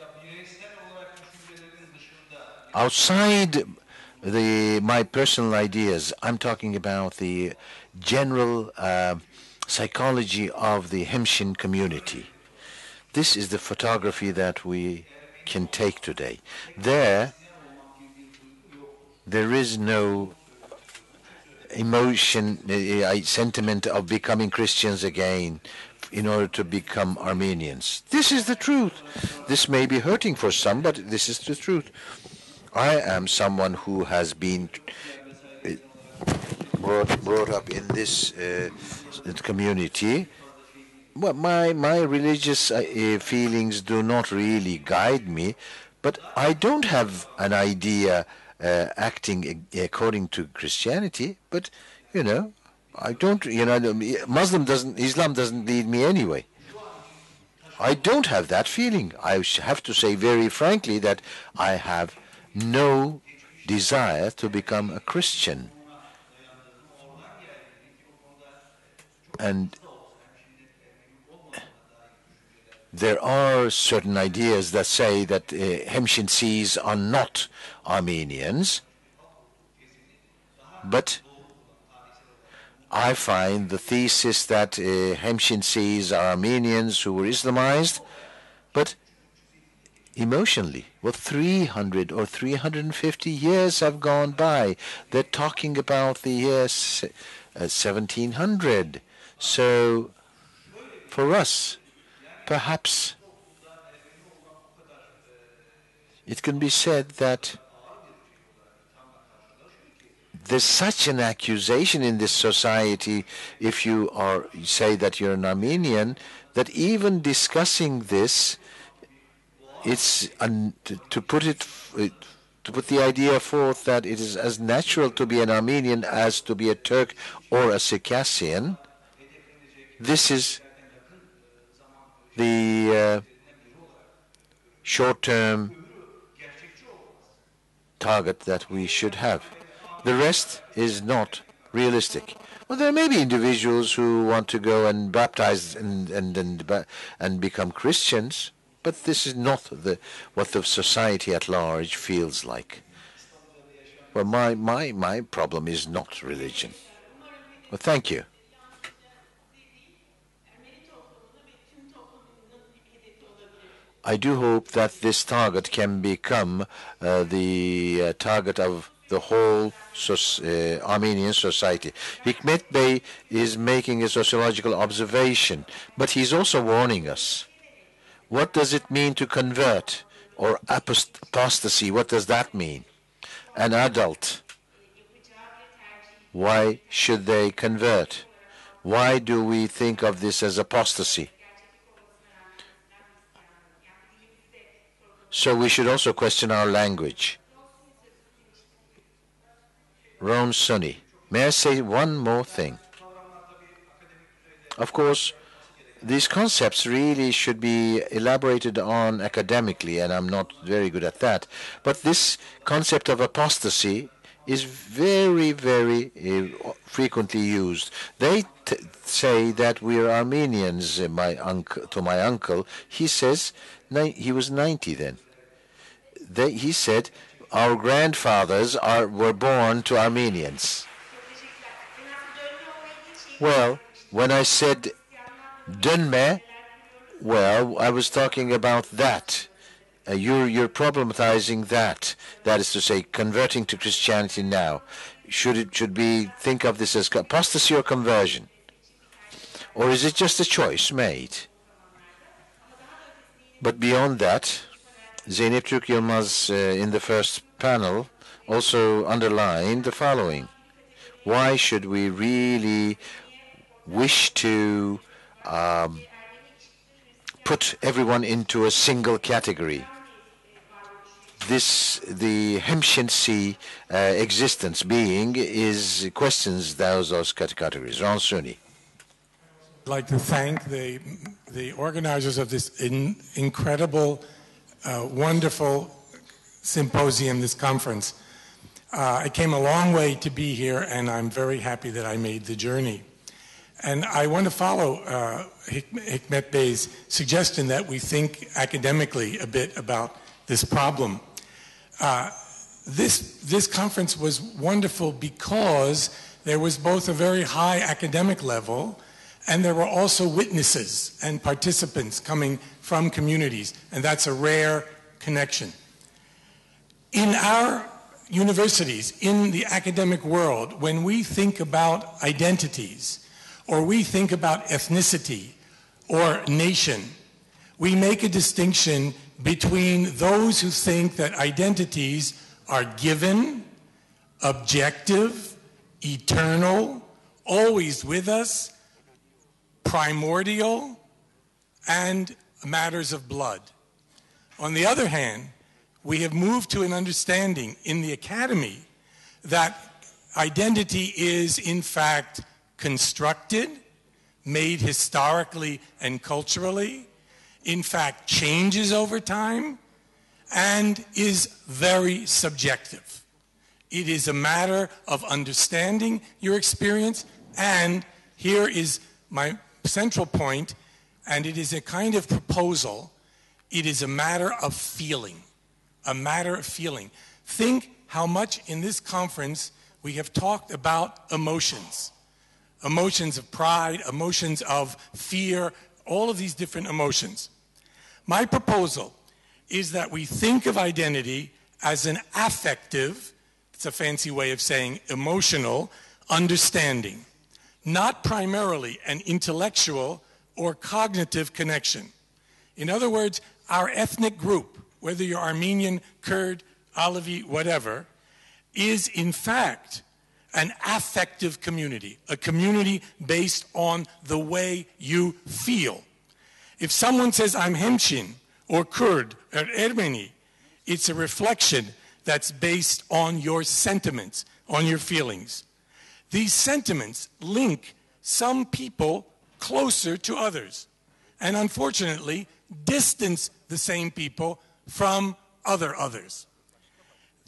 Outside my personal ideas, I'm talking about the general psychology of the Hemshin community. This is the photography that we can take today. There is no emotion, sentiment of becoming Christians again in order to become Armenians. This is the truth. This may be hurting for some, but this is the truth. I am someone who has been brought up in this community. Well, my religious feelings do not really guide me, but I don't have an idea acting according to Christianity. But I don't. Islam doesn't lead me anyway. I don't have that feeling. I have to say very frankly that I have no desire to become a Christian. And there are certain ideas that say that Hemshin Seas are not Armenians, but I find the thesis that Hemshin Seas are Armenians who were Islamized, but emotionally. Well, 300 or 350 years have gone by. They're talking about the year 1700. So for us, perhaps it can be said that there's such an accusation in this society if you say that you're an Armenian, that even discussing this, it's to put the idea forth that it is as natural to be an Armenian as to be a Turk or a Circassian. This is the short-term target that we should have. The rest is not realistic. Well, there may be individuals who want to go and baptize and become Christians, but this is not what the society at large feels like. Well, my problem is not religion. Well, thank you. I do hope that this target can become the target of the whole Armenian society. Hikmet Bey is making a sociological observation, but he's also warning us. What does it mean to convert or apostasy? What does that mean? An adult, why should they convert? Why do we think of this as apostasy? So we should also question our language. Ron Sunny, may I say one more thing? Of course, these concepts really should be elaborated on academically, and I'm not very good at that. But this concept of apostasy is very, very frequently used. They say that we are Armenians. To my uncle, he says he was 90 then. He said our grandfathers were born to Armenians. Well, when I said dönme, well, I was talking about that. You're problematizing that. That is to say, converting to Christianity now. Should we think of this as apostasy or conversion? Or is it just a choice made? But beyond that, Zeynep Türk Yılmaz in the first panel also underlined the following. Why should we really wish to put everyone into a single category? the Hemshin existence, being, is questions those categories. Ransuni. I'd like to thank the organizers of this incredible, wonderful symposium, this conference. I came a long way to be here, and I'm very happy that I made the journey. And I want to follow Hikmet Bey's suggestion that we think academically a bit about this problem. This conference was wonderful because there was both a very high academic level, and there were also witnesses and participants coming from communities, and that's a rare connection. In our universities, in the academic world, when we think about identities, or we think about ethnicity or nation, we make a distinction between those who think that identities are given, objective, eternal, always with us, primordial, and matters of blood. On the other hand, we have moved to an understanding in the academy that identity is in fact constructed, made historically and culturally, in fact changes over time, and is very subjective. It is a matter of understanding your experience, and here is my central point, and it is a kind of proposal. It is a matter of feeling, a matter of feeling. Think how much in this conference we have talked about emotions. Emotions of pride, emotions of fear, all of these different emotions. My proposal is that we think of identity as an affective, it's a fancy way of saying emotional, understanding, not primarily an intellectual or cognitive connection. In other words, our ethnic group, whether you're Armenian, Kurd, Alevi, whatever, is in fact an affective community, a community based on the way you feel. If someone says, I'm Hemshin, or Kurd, or Ermeni, it's a reflection that's based on your sentiments, on your feelings. These sentiments link some people closer to others, and unfortunately, distance the same people from others.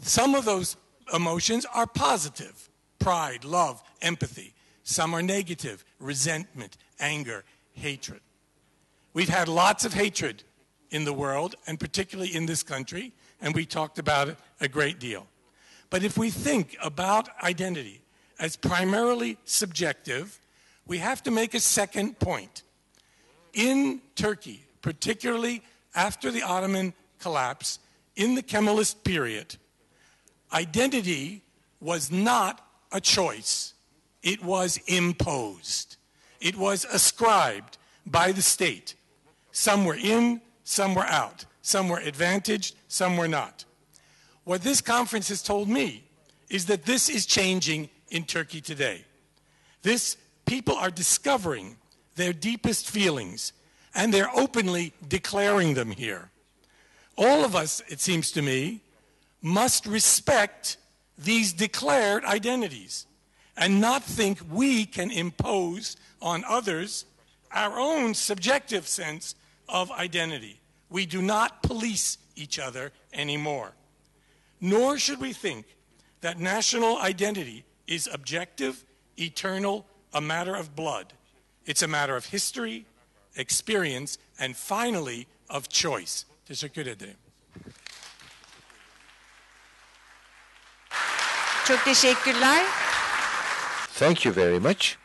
Some of those emotions are positive. Pride, love, empathy. Some are negative, resentment, anger, hatred. We've had lots of hatred in the world, and particularly in this country, and we talked about it a great deal. But if we think about identity as primarily subjective, we have to make a second point. In Turkey, particularly after the Ottoman collapse, in the Kemalist period, identity was not a choice. It was imposed. It was ascribed by the state. Some were in, some were out. Some were advantaged, some were not. What this conference has told me is that this is changing in Turkey today. People are discovering their deepest feelings, and they're openly declaring them here. All of us, it seems to me, must respect these declared identities and not think we can impose on others our own subjective sense of identity. We do not police each other anymore. Nor should we think that national identity is objective, eternal, a matter of blood. It's a matter of history, experience, and finally, of choice. Teşekkür ederim. Çok teşekkürler. Thank you very much.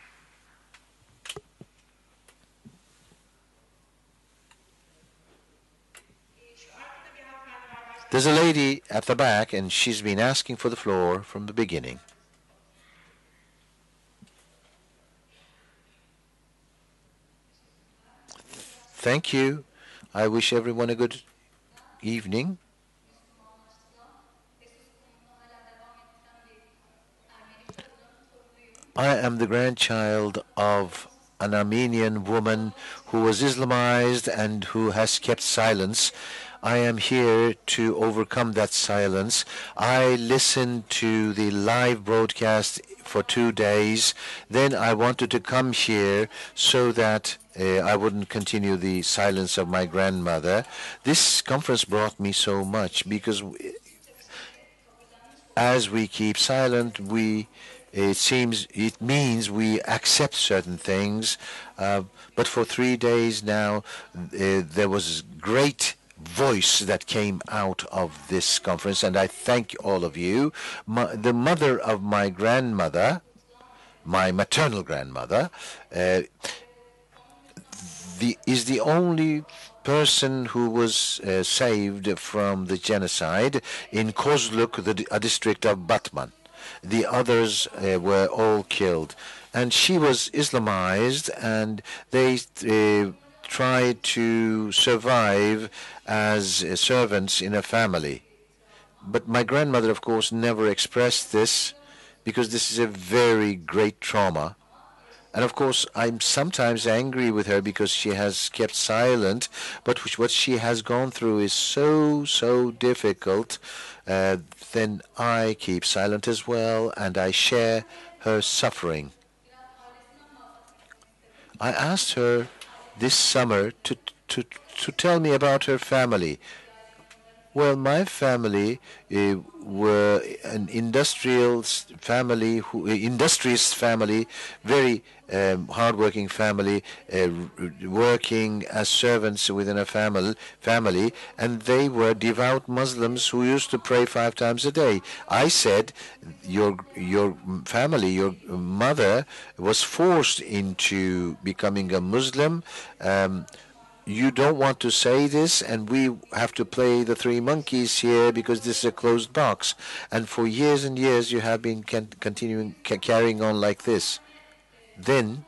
There's a lady at the back, and she's been asking for the floor from the beginning. Thank you. I wish everyone a good evening. I am the grandchild of an Armenian woman who was Islamized and who has kept silence I am here to overcome that silence. I listened to the live broadcast for 2 days. Then I wanted to come here so that I wouldn't continue the silence of my grandmother. This conference brought me so much because as we keep silent, it means we accept certain things. But for 3 days now, there was great voice that came out of this conference, and I thank all of you. The mother of my grandmother, my maternal grandmother, is the only person who was saved from the genocide in Kozluk, a district of Batman. The others were all killed. And she was Islamized, and they tried to survive as servants in a family. But my grandmother, of course, never expressed this because this is a very great trauma. And of course, I'm sometimes angry with her because she has kept silent, but what she has gone through is so difficult. Then I keep silent as well, and I share her suffering. I asked her this summer to tell me about her family. Well, my family were an industrious family, very hardworking family, working as servants within a family, and they were devout Muslims who used to pray 5 times a day. I said, your family, your mother was forced into becoming a Muslim. You don't want to say this, and we have to play the 3 monkeys here because this is a closed box. And for years and years, you have been carrying on like this. Then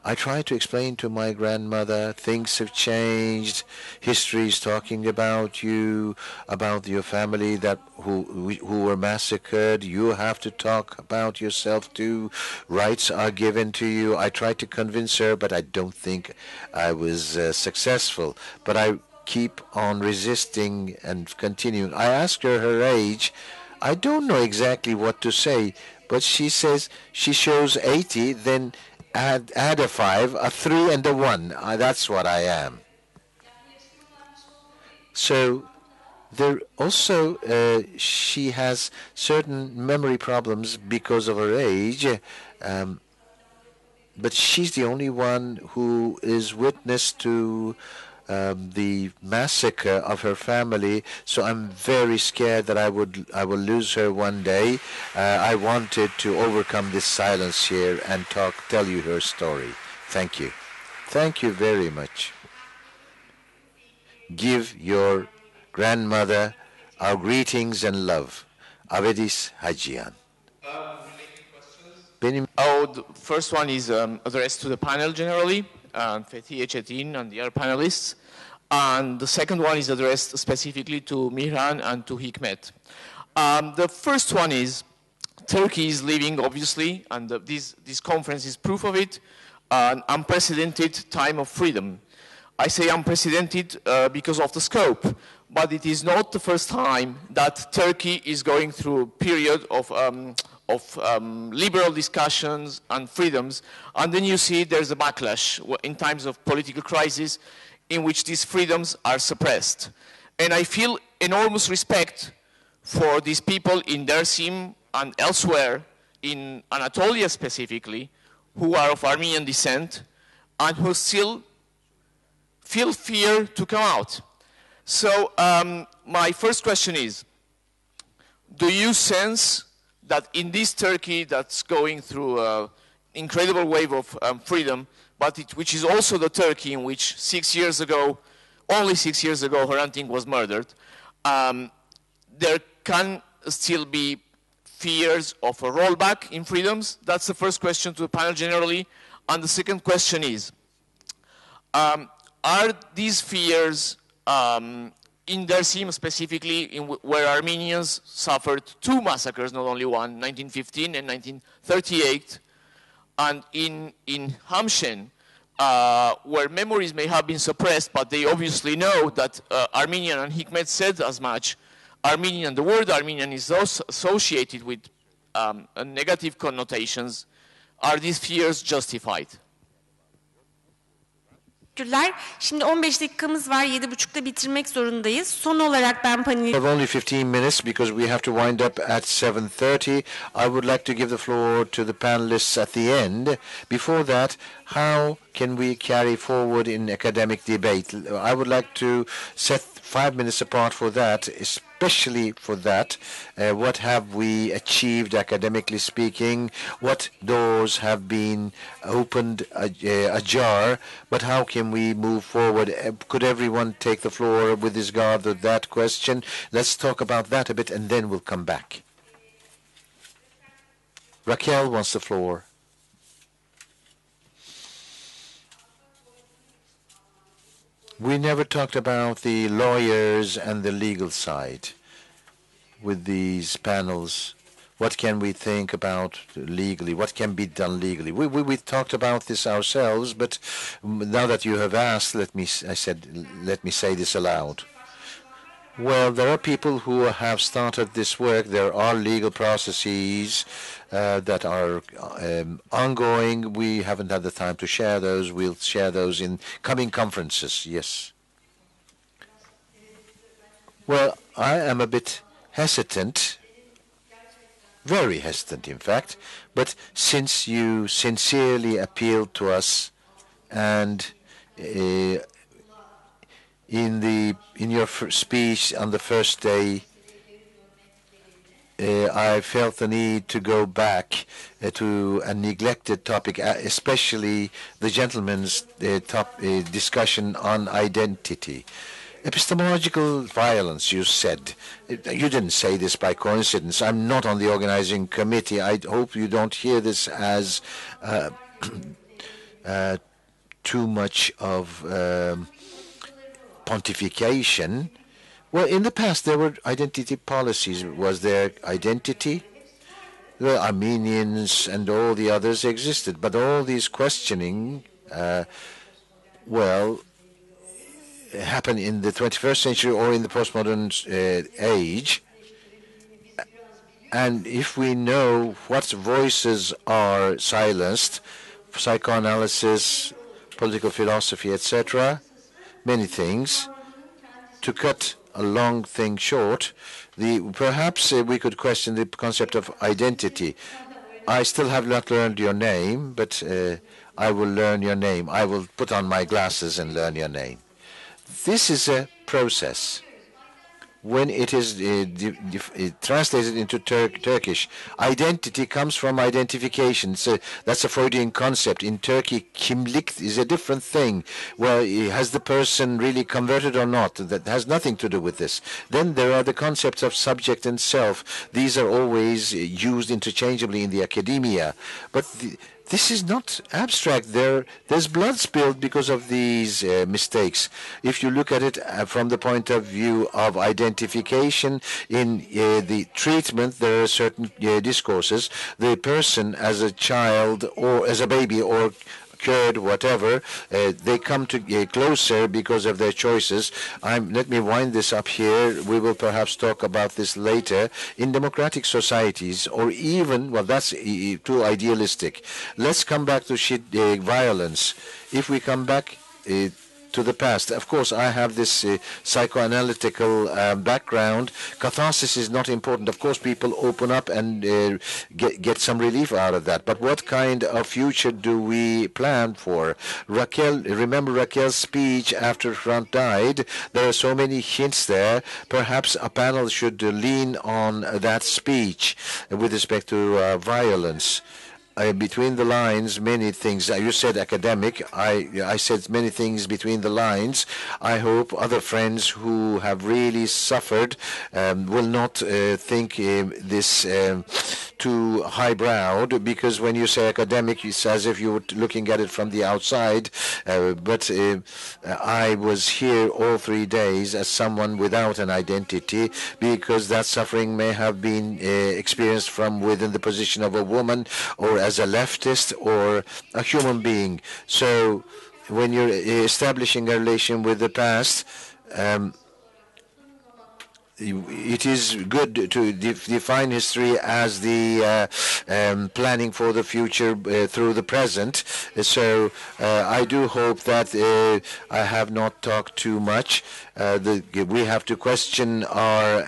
I tried to explain to my grandmother, things have changed. History is talking about you, about your family who were massacred. You have to talk about yourself too. Rights are given to you. I tried to convince her, but I don't think I was successful. But I keep on resisting and continuing. I asked her her age. I don't know exactly what to say, but she says she shows 80, then add a 5, a 3, and a 1. That's what I am. So there also she has certain memory problems because of her age, but she's the only one who is witness to the massacre of her family. So I'm very scared that I will lose her one day. I wanted to overcome this silence here and tell you her story. Thank you. Thank you very much. Give your grandmother our greetings and love. Avedis Hajian. The first one is addressed to the panel generally, Fethiye Çetin and the other panelists. And the second one is addressed specifically to Miran and to Hikmet. The first one is, Turkey is living, obviously, and this conference is proof of it, an unprecedented time of freedom. I say unprecedented because of the scope, but it is not the first time that Turkey is going through a period of liberal discussions and freedoms, and then you see there's a backlash in times of political crisis in which these freedoms are suppressed. And I feel enormous respect for these people in Dersim and elsewhere, in Anatolia specifically, who are of Armenian descent and who still feel fear to come out. So my first question is, do you sense that in this Turkey that's going through an incredible wave of freedom, but which is also the Turkey in which 6 years ago, only 6 years ago, Hrant Dink was murdered, there can still be fears of a rollback in freedoms? That's the first question to the panel generally. And the second question is, are these fears in Dersim specifically, where Armenians suffered 2 massacres, not only one, 1915 and 1938, and in Hemshin, where memories may have been suppressed, but they obviously know that Armenian, and Hikmet said as much, Armenian, the word Armenian is also associated with negative connotations. Are these fears justified? Teşekkürler. Şimdi 15 dakikamız var. 7.30'da bitirmek zorundayız. Son olarak ben We panel... have only 15 minutes because we have to wind up at 7:30. I would like to give the floor to the panelists at the end. Before that, how can we carry forward in academic debate? I would like to set 5 minutes apart for that, especially for that. What have we achieved academically speaking? What doors have been opened ajar? But how can we move forward? Could everyone take the floor with regard to that question? Let's talk about that a bit and then we'll come back. Raquel wants the floor. We never talked about the lawyers and the legal side with these panels. What can we think about legally? What can be done legally? We talked about this ourselves, but now that you have asked, let me say this aloud. Well, there are people who have started this work. There are legal processes that are ongoing. We haven't had the time to share those. We'll share those in coming conferences, yes. Well, I am a bit hesitant, very hesitant in fact, but since you sincerely appealed to us and in your speech on the first day, I felt the need to go back to a neglected topic, especially the gentleman's discussion on identity. Epistemological violence, you said. You didn't say this by coincidence. I'm not on the organizing committee. I hope you don't hear this as too much of pontification. Well, in the past there were identity policies. Was there identity? The Armenians and all the others existed, but all these questioning, well, happen in the 21st century or in the postmodern age. And if we know what voices are silenced, psychoanalysis, political philosophy, etc., many things, to cut a long thing short, perhaps we could question the concept of identity. I still have not learned your name, but I will learn your name. I will put on my glasses and learn your name. This is a process. When it is translated into Turkish, identity comes from identification. So that's a Freudian concept. In Turkey, kimlik is a different thing. Well, has the person really converted or not? That has nothing to do with this. Then there are the concepts of subject and self. These are always used interchangeably in the academia. But this is not abstract. There's blood spilled because of these mistakes. If you look at it from the point of view of identification, in the treatment, there are certain discourses. The person as a child or as a baby or cured, whatever, they come to closer because of their choices. Let me wind this up here. We will perhaps talk about this later. In democratic societies, or even, well, that's too idealistic. Let's come back to violence. If we come back to the past. Of course, I have this psychoanalytical background. Catharsis is not important. Of course, people open up and get some relief out of that. But what kind of future do we plan for? Remember Raquel's speech after Hrant died? There are so many hints there. Perhaps a panel should lean on that speech with respect to violence. Between the lines, many things. You said academic. I said many things between the lines. I hope other friends who have really suffered will not think this too highbrowed, because when you say academic, it's as if you were looking at it from the outside. But I was here all 3 days as someone without an identity, because that suffering may have been experienced from within the position of a woman, or as a leftist, or a human being. So when you're establishing a relation with the past, it is good to define history as the planning for the future through the present. So I do hope that I have not talked too much. We have to question our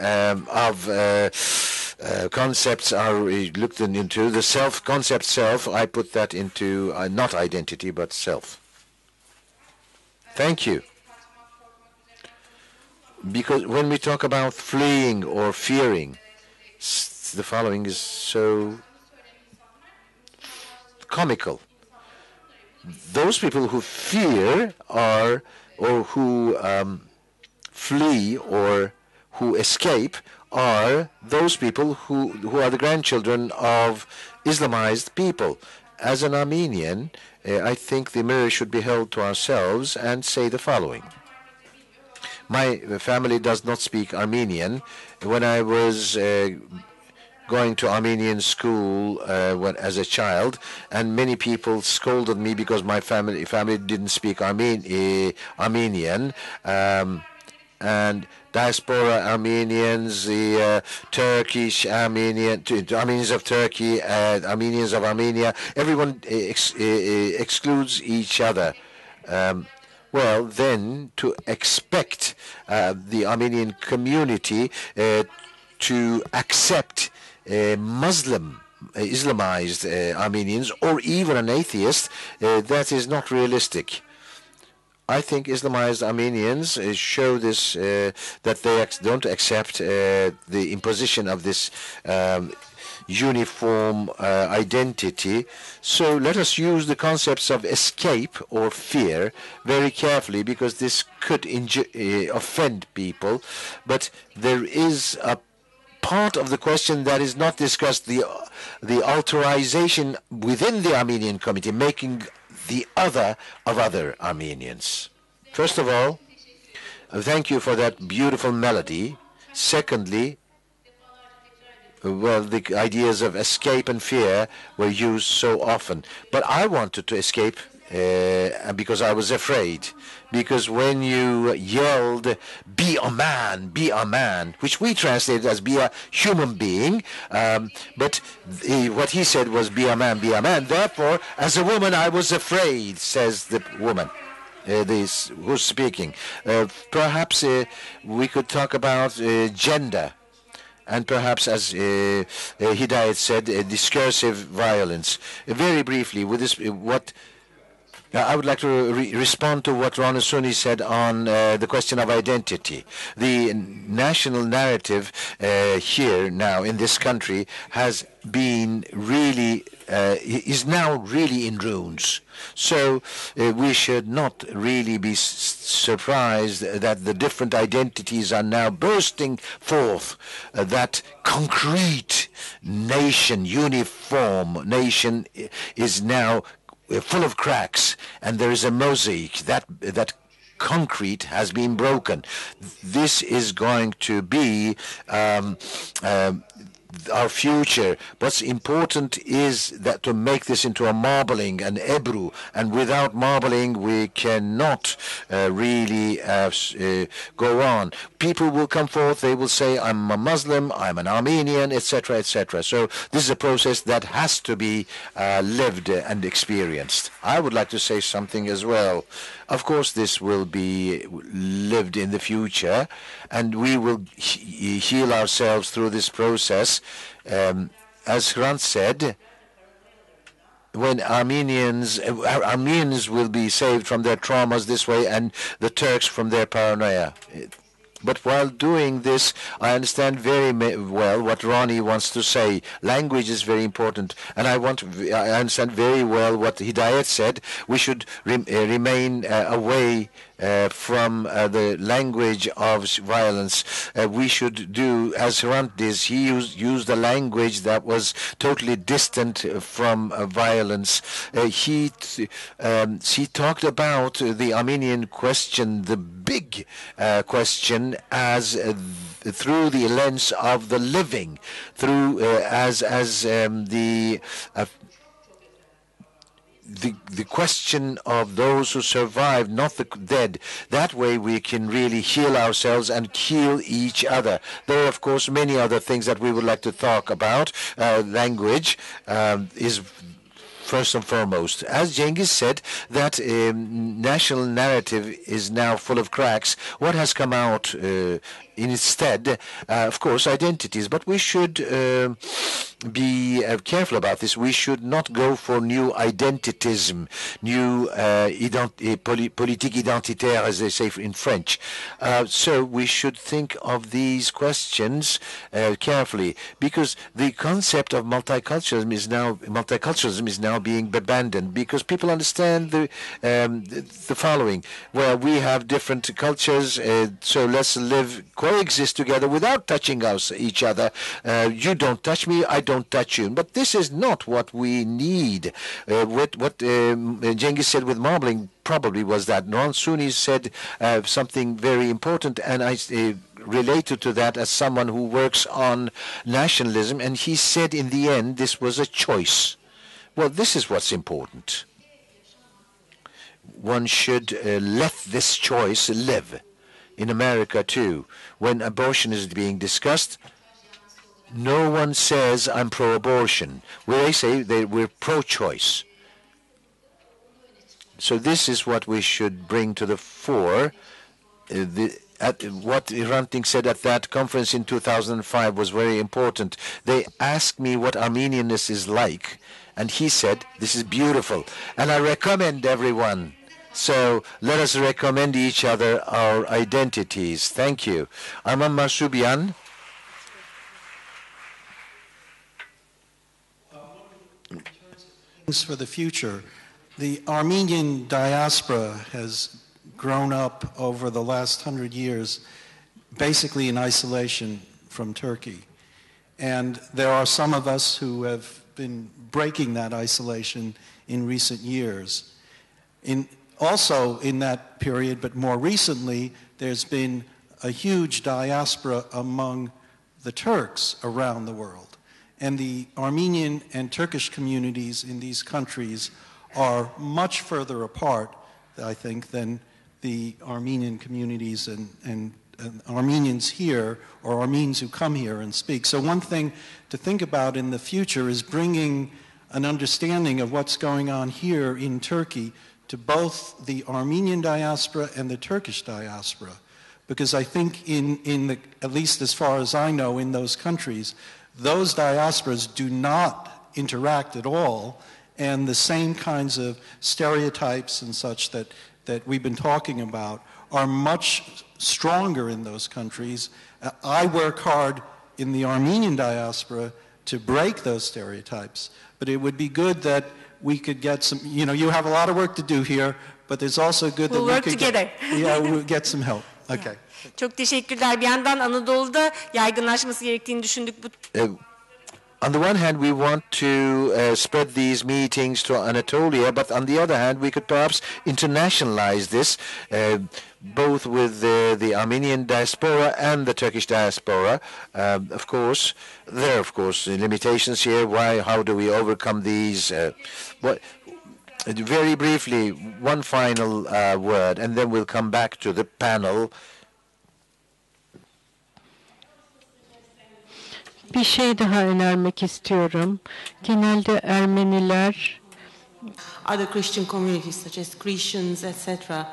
concepts are looked into. The concept self, I put that into not identity but self. Thank you. Because when we talk about fleeing or fearing, the following is so comical. Those people who fear or who flee or who escape are those people who are the grandchildren of Islamized people. As an Armenian, I think the mirror should be held to ourselves and say the following. My family does not speak Armenian. When I was going to Armenian school as a child, and many people scolded me because my family didn't speak Armenian, and diaspora Armenians, the Turkish Armenians of Turkey, Armenians of Armenia, everyone excludes each other. Well, then to expect the Armenian community to accept Islamized Armenians or even an atheist, that is not realistic. I think Islamized Armenians show this, that they don't accept the imposition of this uniform identity. So let us use the concepts of escape or fear very carefully, because this could offend people. But there is a part of the question that is not discussed, the alterization within the Armenian community, making the other of other Armenians. First of all, thank you for that beautiful melody. Secondly, well, the ideas of escape and fear were used so often. But I wanted to escape because I was afraid. Because when you yelled, be a man, which we translated as be a human being, but what he said was be a man. Therefore, as a woman, I was afraid, says the woman. Who's speaking. Perhaps we could talk about gender. And perhaps, as Hidayet said, discursive violence. Very briefly, with this, I would like to respond to what Ron Suni said on the question of identity. The national narrative here now in this country has been really, is now really in ruins. So we should not really be surprised that the different identities are now bursting forth. That concrete nation, uniform nation is now full of cracks, and there is a mosaic. That concrete has been broken. This is going to be our future. What's important is that to make this into a marbling, an Ebru, and without marbling we cannot really go on. People will come forth, they will say, I'm a Muslim, I'm an Armenian, etc., etc. So this is a process that has to be lived and experienced. I would like to say something as well. Of course, this will be lived in the future, and we will heal ourselves through this process. As Hrant said, when Armenians will be saved from their traumas this way, and the Turks from their paranoia. But while doing this, I understand very well what Ronnie wants to say. Language is very important, and I understand very well what Hidayet said. We should remain away from the language of violence. We should do as Hrant did. He used a language that was totally distant from violence. He talked about the Armenian question, the big question, as through the lens of the living, through the question of those who survive, not the dead. That way we can really heal ourselves and heal each other. There are, of course, many other things that we would like to talk about. Language is first and foremost. As Cengiz said, that national narrative is now full of cracks. What has come out instead, of course, identities. But we should be careful about this. We should not go for new identitism, new politique identitaire, as they say in French. So we should think of these questions carefully, because the concept of multiculturalism is now being abandoned, because people understand the following: well, we have different cultures, so let's coexist together without touching each other. You don't touch me, I don't touch you. But this is not what we need. What Cengiz said with marbling probably was that. Suni said something very important, and I related to that as someone who works on nationalism, and he said in the end this was a choice. Well, this is what's important. One should let this choice live. In America, too, when abortion is being discussed, no one says, I'm pro-abortion. They say we're pro-choice. So this is what we should bring to the fore. What Hrant Dink said at that conference in 2005 was very important. They asked me what Armenianness is like, and he said, this is beautiful, and I recommend everyone. So let us recommend each other our identities. Thank you. Arman Marsubian. For the future, the Armenian diaspora has grown up over the last 100 years basically in isolation from Turkey. And there are some of us who have been breaking that isolation in recent years. Also in that period, but more recently, there's been a huge diaspora among the Turks around the world. And the Armenian and Turkish communities in these countries are much further apart, I think, than the Armenian communities and Armenians here, or Armenians who come here and speak. So one thing to think about in the future is bringing an understanding of what's going on here in Turkey to both the Armenian diaspora and the Turkish diaspora. Because I think at least as far as I know, in those countries, those diasporas do not interact at all, and the same kinds of stereotypes and such that we've been talking about are much stronger in those countries. I work hard in the Armenian diaspora to break those stereotypes, but it would be good that we could get some, you have a lot of work to do here, but it's also good that we could we'll get some help. Okay. Çok teşekkürler. Bir yandan Anadolu'da yaygınlaşması gerektiğini düşündük. On the one hand, we want to spread these meetings to Anatolia, but on the other hand, we could perhaps internationalize this, both with the Armenian diaspora and the Turkish diaspora. Of course, there are, of course, limitations here. How do we overcome these? Very briefly, one final word, and then we'll come back to the panel. Bir şey daha önermek istiyorum. Genelde Ermeniler, other Christian communities such as Christians, etc.,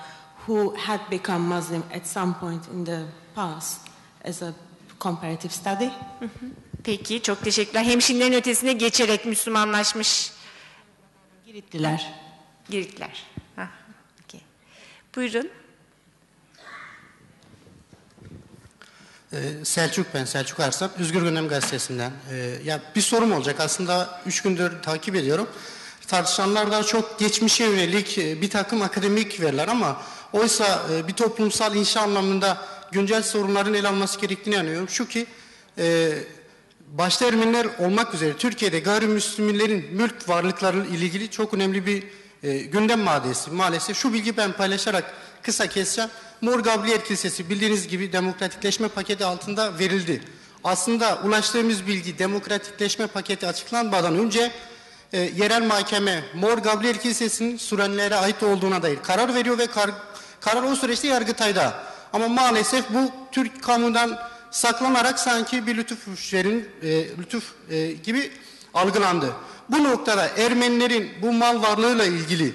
who had become Muslim at some point in the past as a comparative study. Peki, çok teşekkürler. Hemşinlerin ötesine geçerek Müslümanlaşmış. Giritliler. Okay. Buyurun. Selçuk Arsap, Özgür Gündem Gazetesi'nden. Ya bir sorum olacak. Aslında 3 gündür takip ediyorum. Tartışanlar daha çok geçmişe yönelik bir takım akademik veriler ama oysa bir toplumsal inşa anlamında güncel sorunların ele alınması gerektiğini inanıyorum. Şu ki başta Ermeniler olmak üzere Türkiye'de gayrimüslimlerin mülk varlıklarıyla ilgili çok önemli bir gündem maddesi. Maalesef şu bilgi ben paylaşarak kısa keseceğim. Mor Gabriel Kilisesi bildiğiniz gibi demokratikleşme paketi altında verildi. Aslında ulaştığımız bilgi demokratikleşme paketi açıklanmadan önce yerel mahkeme Mor Gabriel Kilisesi'nin Sürenlere ait olduğuna dair karar veriyor ve karar o süreçte Yargıtay'da. Ama maalesef bu Türk kamudan saklanarak sanki bir lütuf gibi algılandı. Bu noktada Ermenilerin bu mal varlığıyla ilgili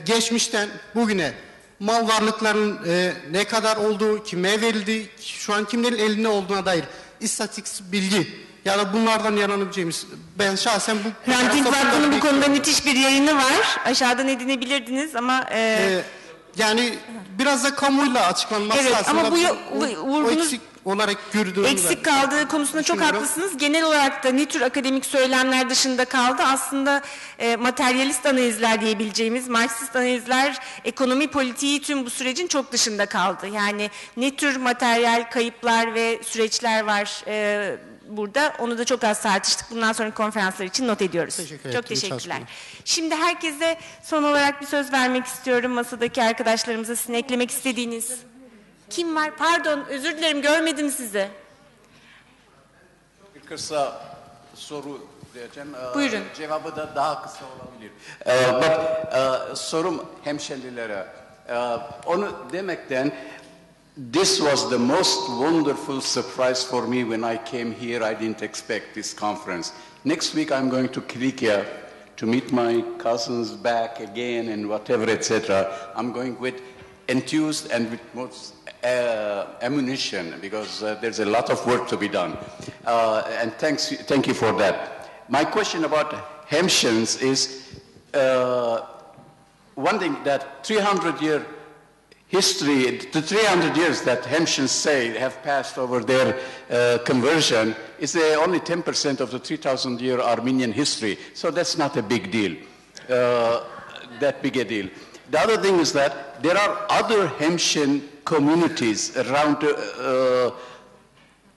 geçmişten bugüne mal varlıklarının ne kadar olduğu, kime verildiği, şu an kimlerin elinde olduğuna dair istatistik bilgi ya da bunlardan yararlanabileceğimiz, ben şahsen bu... Hrant Dink Vakfı'nın bu konuda müthiş bir yayını var. Aşağıdan edinebilirdiniz ama... Yani biraz da kamuyla açıklanması evet, aslında ama o eksik olarak gördüğümüz... Eksik kaldığı konusunda çok haklısınız. Genel olarak da ne tür akademik söylemler dışında kaldı? Aslında materyalist analizler diyebileceğimiz, Marksist analizler, ekonomi politiği tüm bu sürecin çok dışında kaldı. Yani ne tür materyal kayıplar ve süreçler var burada? Onu da çok az tartıştık. Bundan sonraki konferanslar için not ediyoruz. Çok teşekkürler. Şimdi herkese son olarak bir söz vermek istiyorum. Masadaki arkadaşlarımıza sizin eklemek istediğiniz... Kim var? Pardon, özür dilerim, görmedim sizi. Bir kısa soru diyeceğim. Buyurun. Cevabı da daha kısa olabilir. Sorum hemşerilere. Onu demekten, this was the most wonderful surprise for me when I came here. I didn't expect this conference. Next week I'm going to Kilikia to meet my cousins back again and whatever, etc. I'm going with enthused and with most ammunition because there's a lot of work to be done. And thank you for that. My question about Hemshins is one thing that 300-year history, the 300 years that Hemshins say have passed over their conversion is only 10% of the 3,000-year Armenian history. So that's not a big deal, that big a deal. The other thing is that there are other Hemshin communities around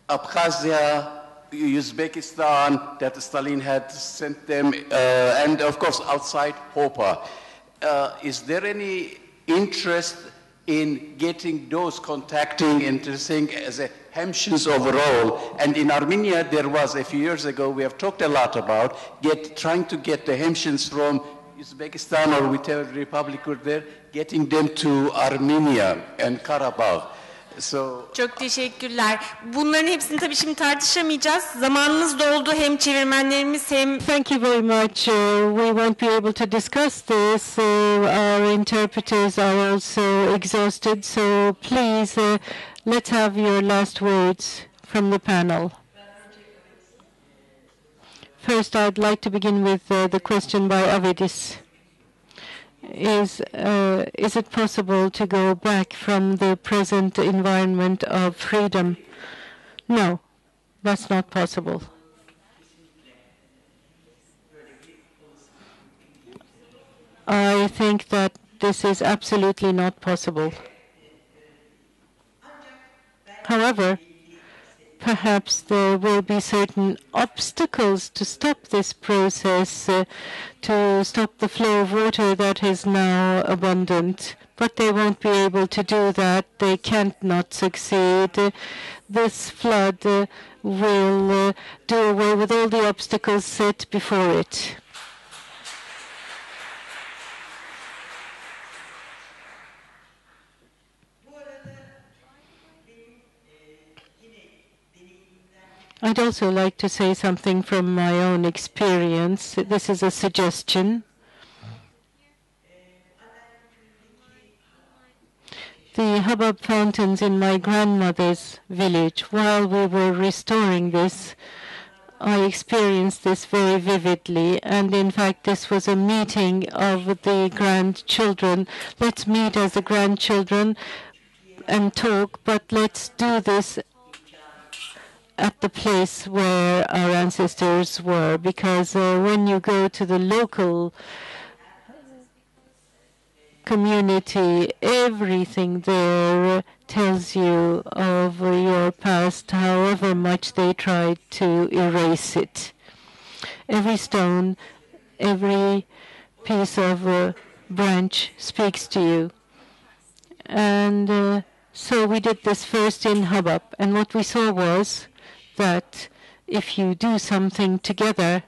Abkhazia, Uzbekistan, that Stalin had sent them, and of course outside Hopa. Is there any interest in getting those contacting, interesting as a Hemshins overall? And in Armenia, there was a few years ago, we have talked a lot about trying to get the Hemshins from Uzbekistan or whichever republic were there, getting them to Armenia and Karabakh. So, çok teşekkürler. Bunların hepsini tabii şimdi tartışamayacağız. Zamanımız doldu. Hem çevirmenlerimiz hem... Thank you very much. We won't be able to discuss this. Our interpreters are also exhausted. So please, let's have your last words from the panel. First, I'd like to begin with the question by Avedis. Is it possible to go back from the present environment of freedom? No, that's not possible. I think that this is absolutely not possible. However, perhaps there will be certain obstacles to stop this process, to stop the flow of water that is now abundant. But they won't be able to do that. They can't not succeed. This flood will do away with all the obstacles set before it. I'd also like to say something from my own experience. This is a suggestion. The hubbub fountains in my grandmother's village, while we were restoring this, I experienced this very vividly. And in fact, this was a meeting of the grandchildren. Let's meet as the grandchildren and talk, but let's do this at the place where our ancestors were, because when you go to the local community, everything there tells you of your past, however much they tried to erase it. Every stone, every piece of branch speaks to you. And so we did this first in Hubbub, and what we saw was that if you do something together,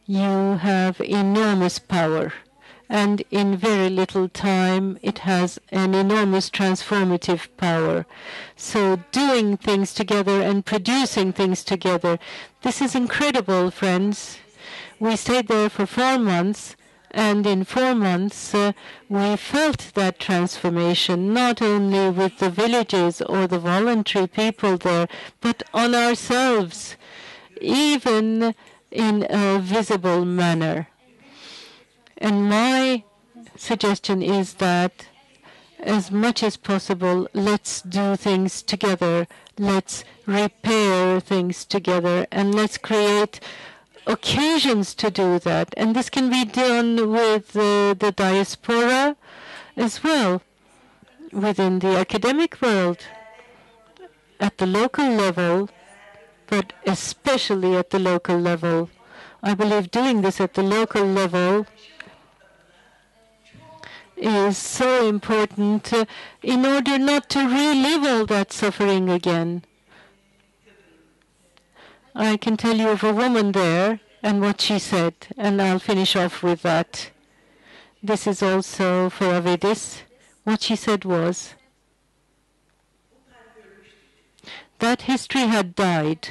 You have enormous power, and in very little time it has an enormous transformative power. So doing things together and producing things together, this is incredible, friends. We stayed there for 4 months, and in 4 months we felt that transformation, not only with the villages or the voluntary people there, but on ourselves, even in a visible manner. And my suggestion is that as much as possible, let's do things together, let's repair things together, and let's create occasions to do that. And this can be done with the diaspora as well, within the academic world, at the local level, but especially at the local level. I believe doing this at the local level is so important in order not to relive all that suffering again. I can tell you of a woman there and what she said, and I'll finish off with that. This is also for Avedis. What she said was that history had died.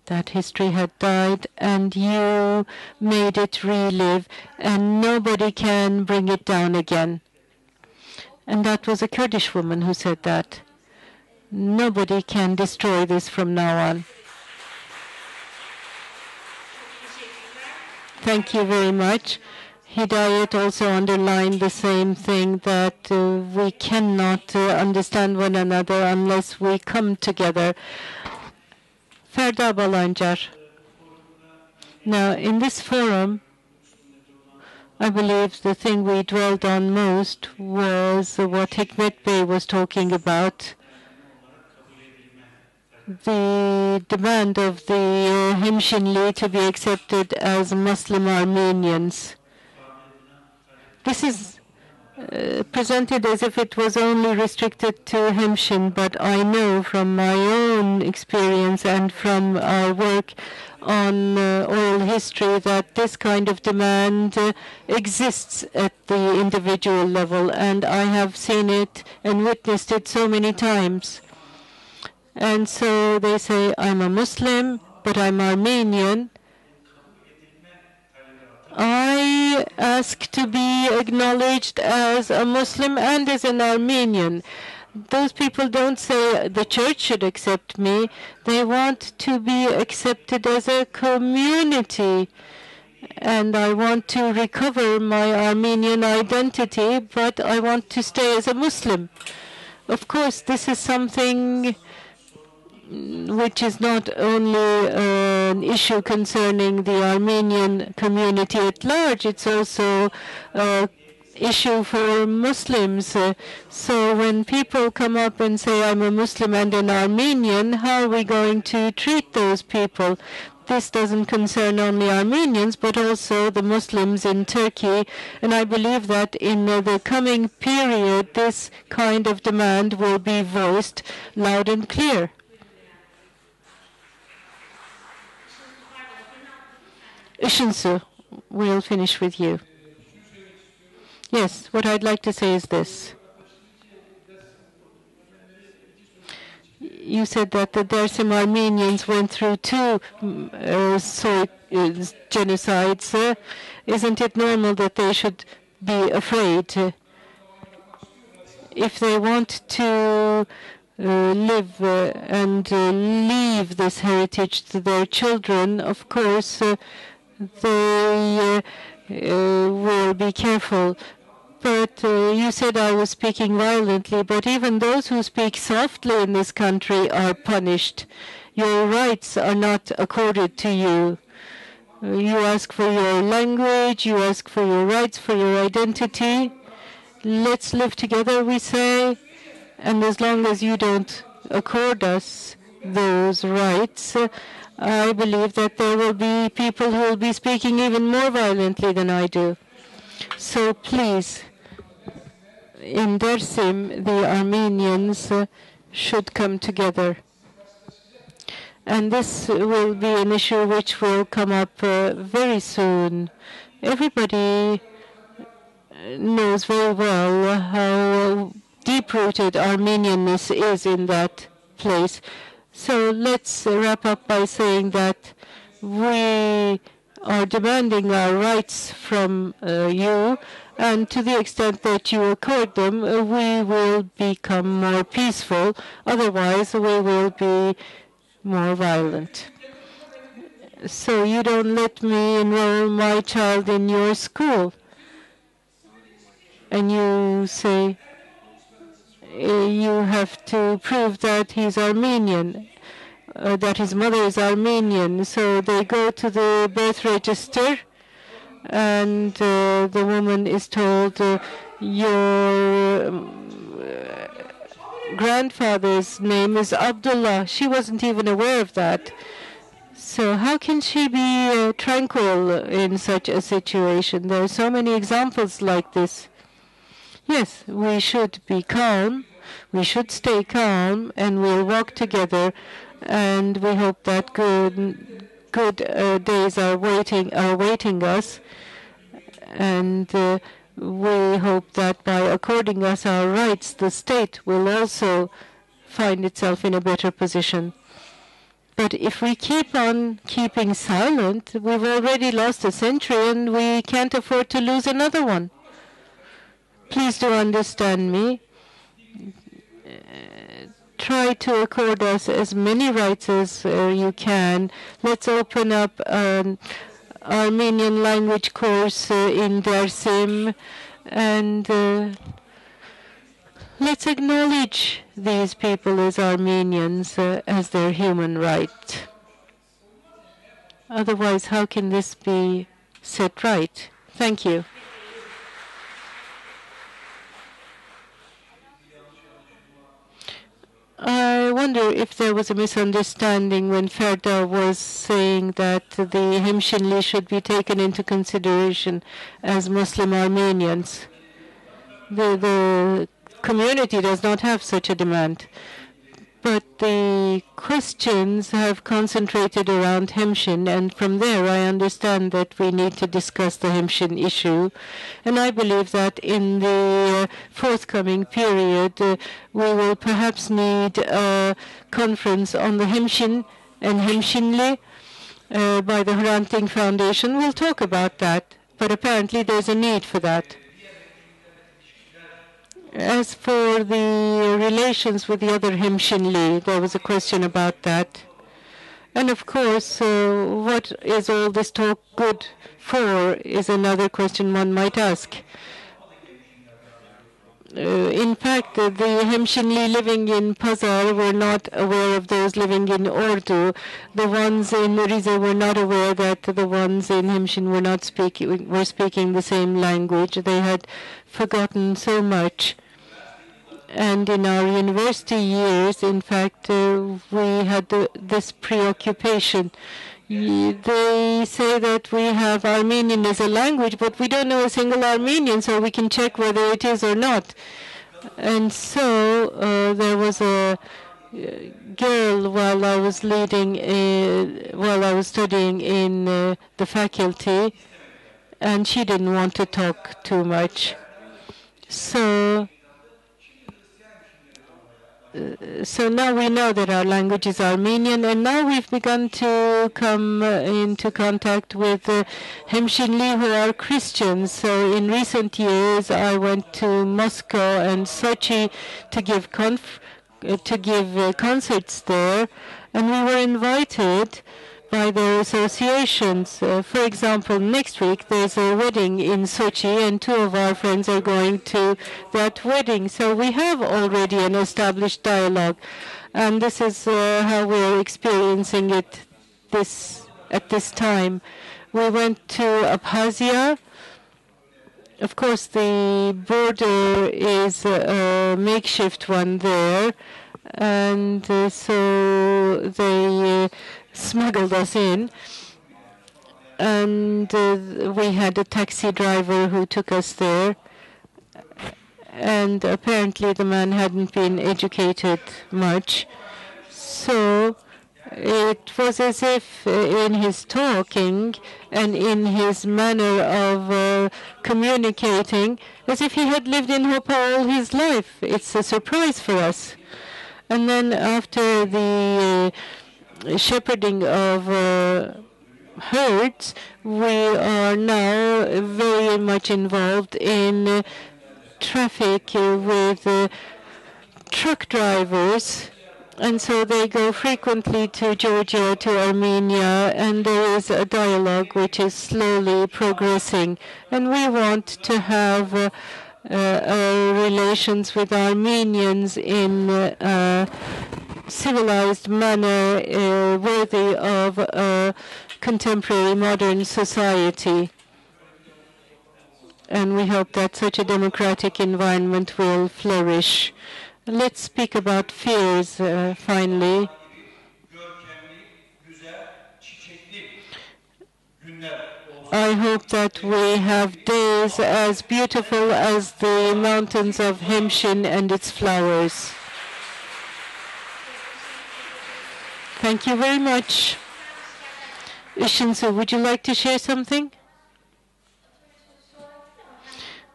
That history had died, and you made it relive, and nobody can bring it down again. And that was a Kurdish woman who said that. Nobody can destroy this from now on. Thank you very much. Hidayet also underlined the same thing, that we cannot understand one another unless we come together. Ferda, Balancar. Now, in this forum, I believe the thing we dwelled on most was what Hikmet Bey was talking about, the demand of the Hemshin to be accepted as Muslim Armenians. This is presented as if it was only restricted to Hemshin, but I know from my own experience and from our work on oral history that this kind of demand exists at the individual level, and I have seen it and witnessed it so many times. And so they say, I'm a Muslim, but I'm Armenian. I ask to be acknowledged as a Muslim and as an Armenian. Those people don't say the church should accept me. They want to be accepted as a community. And I want to recover my Armenian identity, but I want to stay as a Muslim. Of course, this is something which is not only an issue concerning the Armenian community at large, it's also an issue for Muslims. So when people come up and say, I'm a Muslim and an Armenian, how are we going to treat those people? This doesn't concern only Armenians, but also the Muslims in Turkey. And I believe that in the coming period, this kind of demand will be voiced loud and clear. Işınsu, we'll finish with you. Yes, what I'd like to say is this. You said that the Dersim Armenians went through 2 genocides. Isn't it normal that they should be afraid? If they want to live and leave this heritage to their children, of course, they will be careful. But you said I was speaking violently, but even those who speak softly in this country are punished. Your rights are not accorded to you. You ask for your language, you ask for your rights, for your identity. Let's live together, we say, and as long as you don't accord us those rights, I believe that there will be people who will be speaking even more violently than I do. So please, in Dersim, the Armenians should come together. And this will be an issue which will come up very soon. Everybody knows very well how deep-rooted Armenianness is in that place. So let's wrap up by saying that we are demanding our rights from you, and to the extent that you accord them, we will become more peaceful. Otherwise, we will be more violent. So you don't let me enroll my child in your school. And you say you have to prove that he's Armenian, that his mother is Armenian. So they go to the birth register, and the woman is told, your grandfather's name is Abdullah. She wasn't even aware of that. So how can she be tranquil in such a situation? There are so many examples like this. Yes, we should be calm. We should stay calm, and we'll walk together. And we hope that good days are awaiting us. And we hope that by according us our rights, the state will also find itself in a better position. But if we keep on keeping silent, we've already lost a century, and we can't afford to lose another one. Please do understand me. Try to accord us as many rights as you can. Let's open up an Armenian language course in Dersim, and let's acknowledge these people as Armenians, as their human right. Otherwise, how can this be set right? Thank you. I wonder if there was a misunderstanding when Ferda was saying that the Hemshinli should be taken into consideration as Muslim Armenians. The community does not have such a demand. But the questions have concentrated around Hemshin, and from there I understand that we need to discuss the Hemshin issue. And I believe that in the forthcoming period, we will perhaps need a conference on the Hemshin and Hemshinli by the Hrant Dink Foundation. We'll talk about that, but apparently there's a need for that. As for the relations with the other Hemshinli, there was a question about that. And of course, what is all this talk good for is another question one might ask. In fact, the Hemshinli living in Pazar were not aware of those living in Ordu. The ones in Rize were not aware that the ones in Hemshin were speaking the same language. They had forgotten so much. And in our university years, in fact, we had this preoccupation. They say that we have Armenian as a language, but we don't know a single Armenian, so we can check whether it is or not. And so there was a girl while I was studying in the faculty, and she didn't want to talk too much. So now we know that our language is Armenian, and now we've begun to come into contact with Hemshinli who are Christians. So in recent years, I went to Moscow and Sochi to give concerts there, and we were invited by their associations. For example, next week there's a wedding in Sochi, and two of our friends are going to that wedding. So we have already an established dialogue, and this is how we're experiencing it at this time. We went to Abkhazia. Of course, the border is a makeshift one there, and so they smuggled us in, and we had a taxi driver who took us there, and apparently the man hadn't been educated much. So It was as if in his talking and in his manner of communicating, as if he had lived in Hopa all his life. It's a surprise for us. And then after the shepherding of herds, we are now very much involved in traffic with truck drivers. And so they go frequently to Georgia, to Armenia, and there is a dialogue which is slowly progressing. And we want to have relations with Armenians in a civilized manner worthy of a contemporary modern society. And we hope that such a democratic environment will flourish. Let's speak about fears finally. I hope that we have days as beautiful as the mountains of Hemshin and its flowers. Thank you very much. Işınsu, would you like to share something?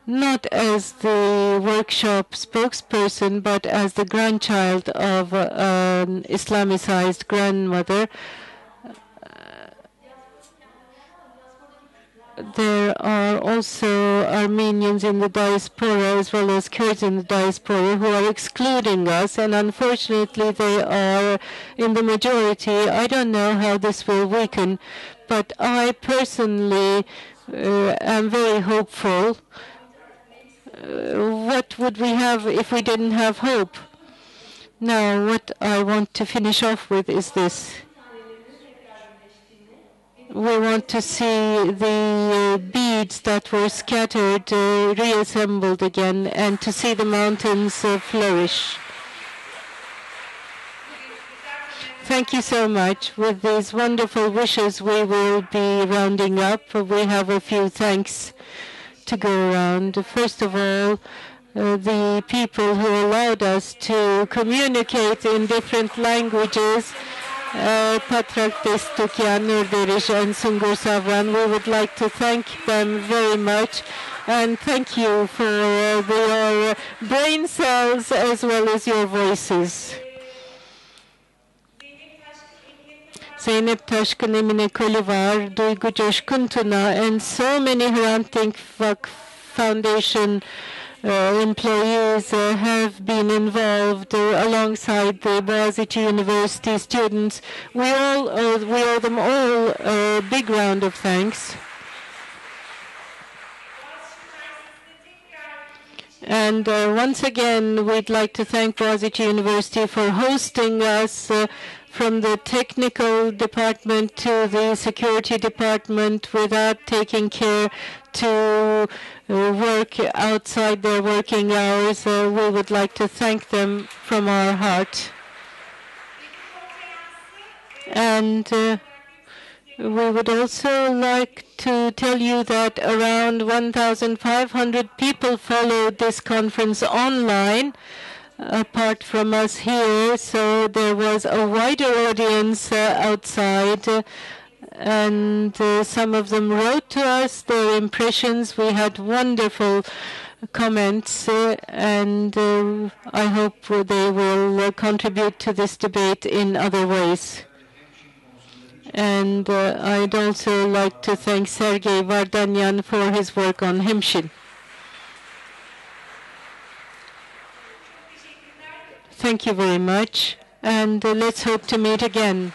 Not as the workshop spokesperson, but as the grandchild of an Islamicized grandmother. There are also Armenians in the diaspora as well as Kurds in the diaspora who are excluding us, and unfortunately they are in the majority. I don't know how this will weaken, but I personally am very hopeful. What would we have if we didn't have hope? Now, what I want to finish off with is this. We want to see the beads that were scattered reassembled again, and to see the mountains flourish. Thank you so much. With these wonderful wishes, we will be rounding up. We have a few thanks to go around. First of all, the people who allowed us to communicate in different languages, Patrak Destukyan, Nurderish, and Sungur Savran. We would like to thank them very much, and thank you for your brain cells as well as your voices. Zeynep Taşkın, Emine Kolivar, Duygu Coşkun Tuna, and so many Hrant Dink Foundation employees have been involved alongside the Boğaziçi University students. We owe them all a big round of thanks. And once again, we'd like to thank Boğaziçi University for hosting us from the technical department to the security department without taking care to work outside their working hours. We would like to thank them from our heart. And we would also like to tell you that around 1,500 people followed this conference online, apart from us here, so there was a wider audience outside, and some of them wrote to us their impressions. We had wonderful comments, and I hope they will contribute to this debate in other ways. And I'd also like to thank Sergei Vardanyan for his work on Hemshin. Thank you very much, and let's hope to meet again.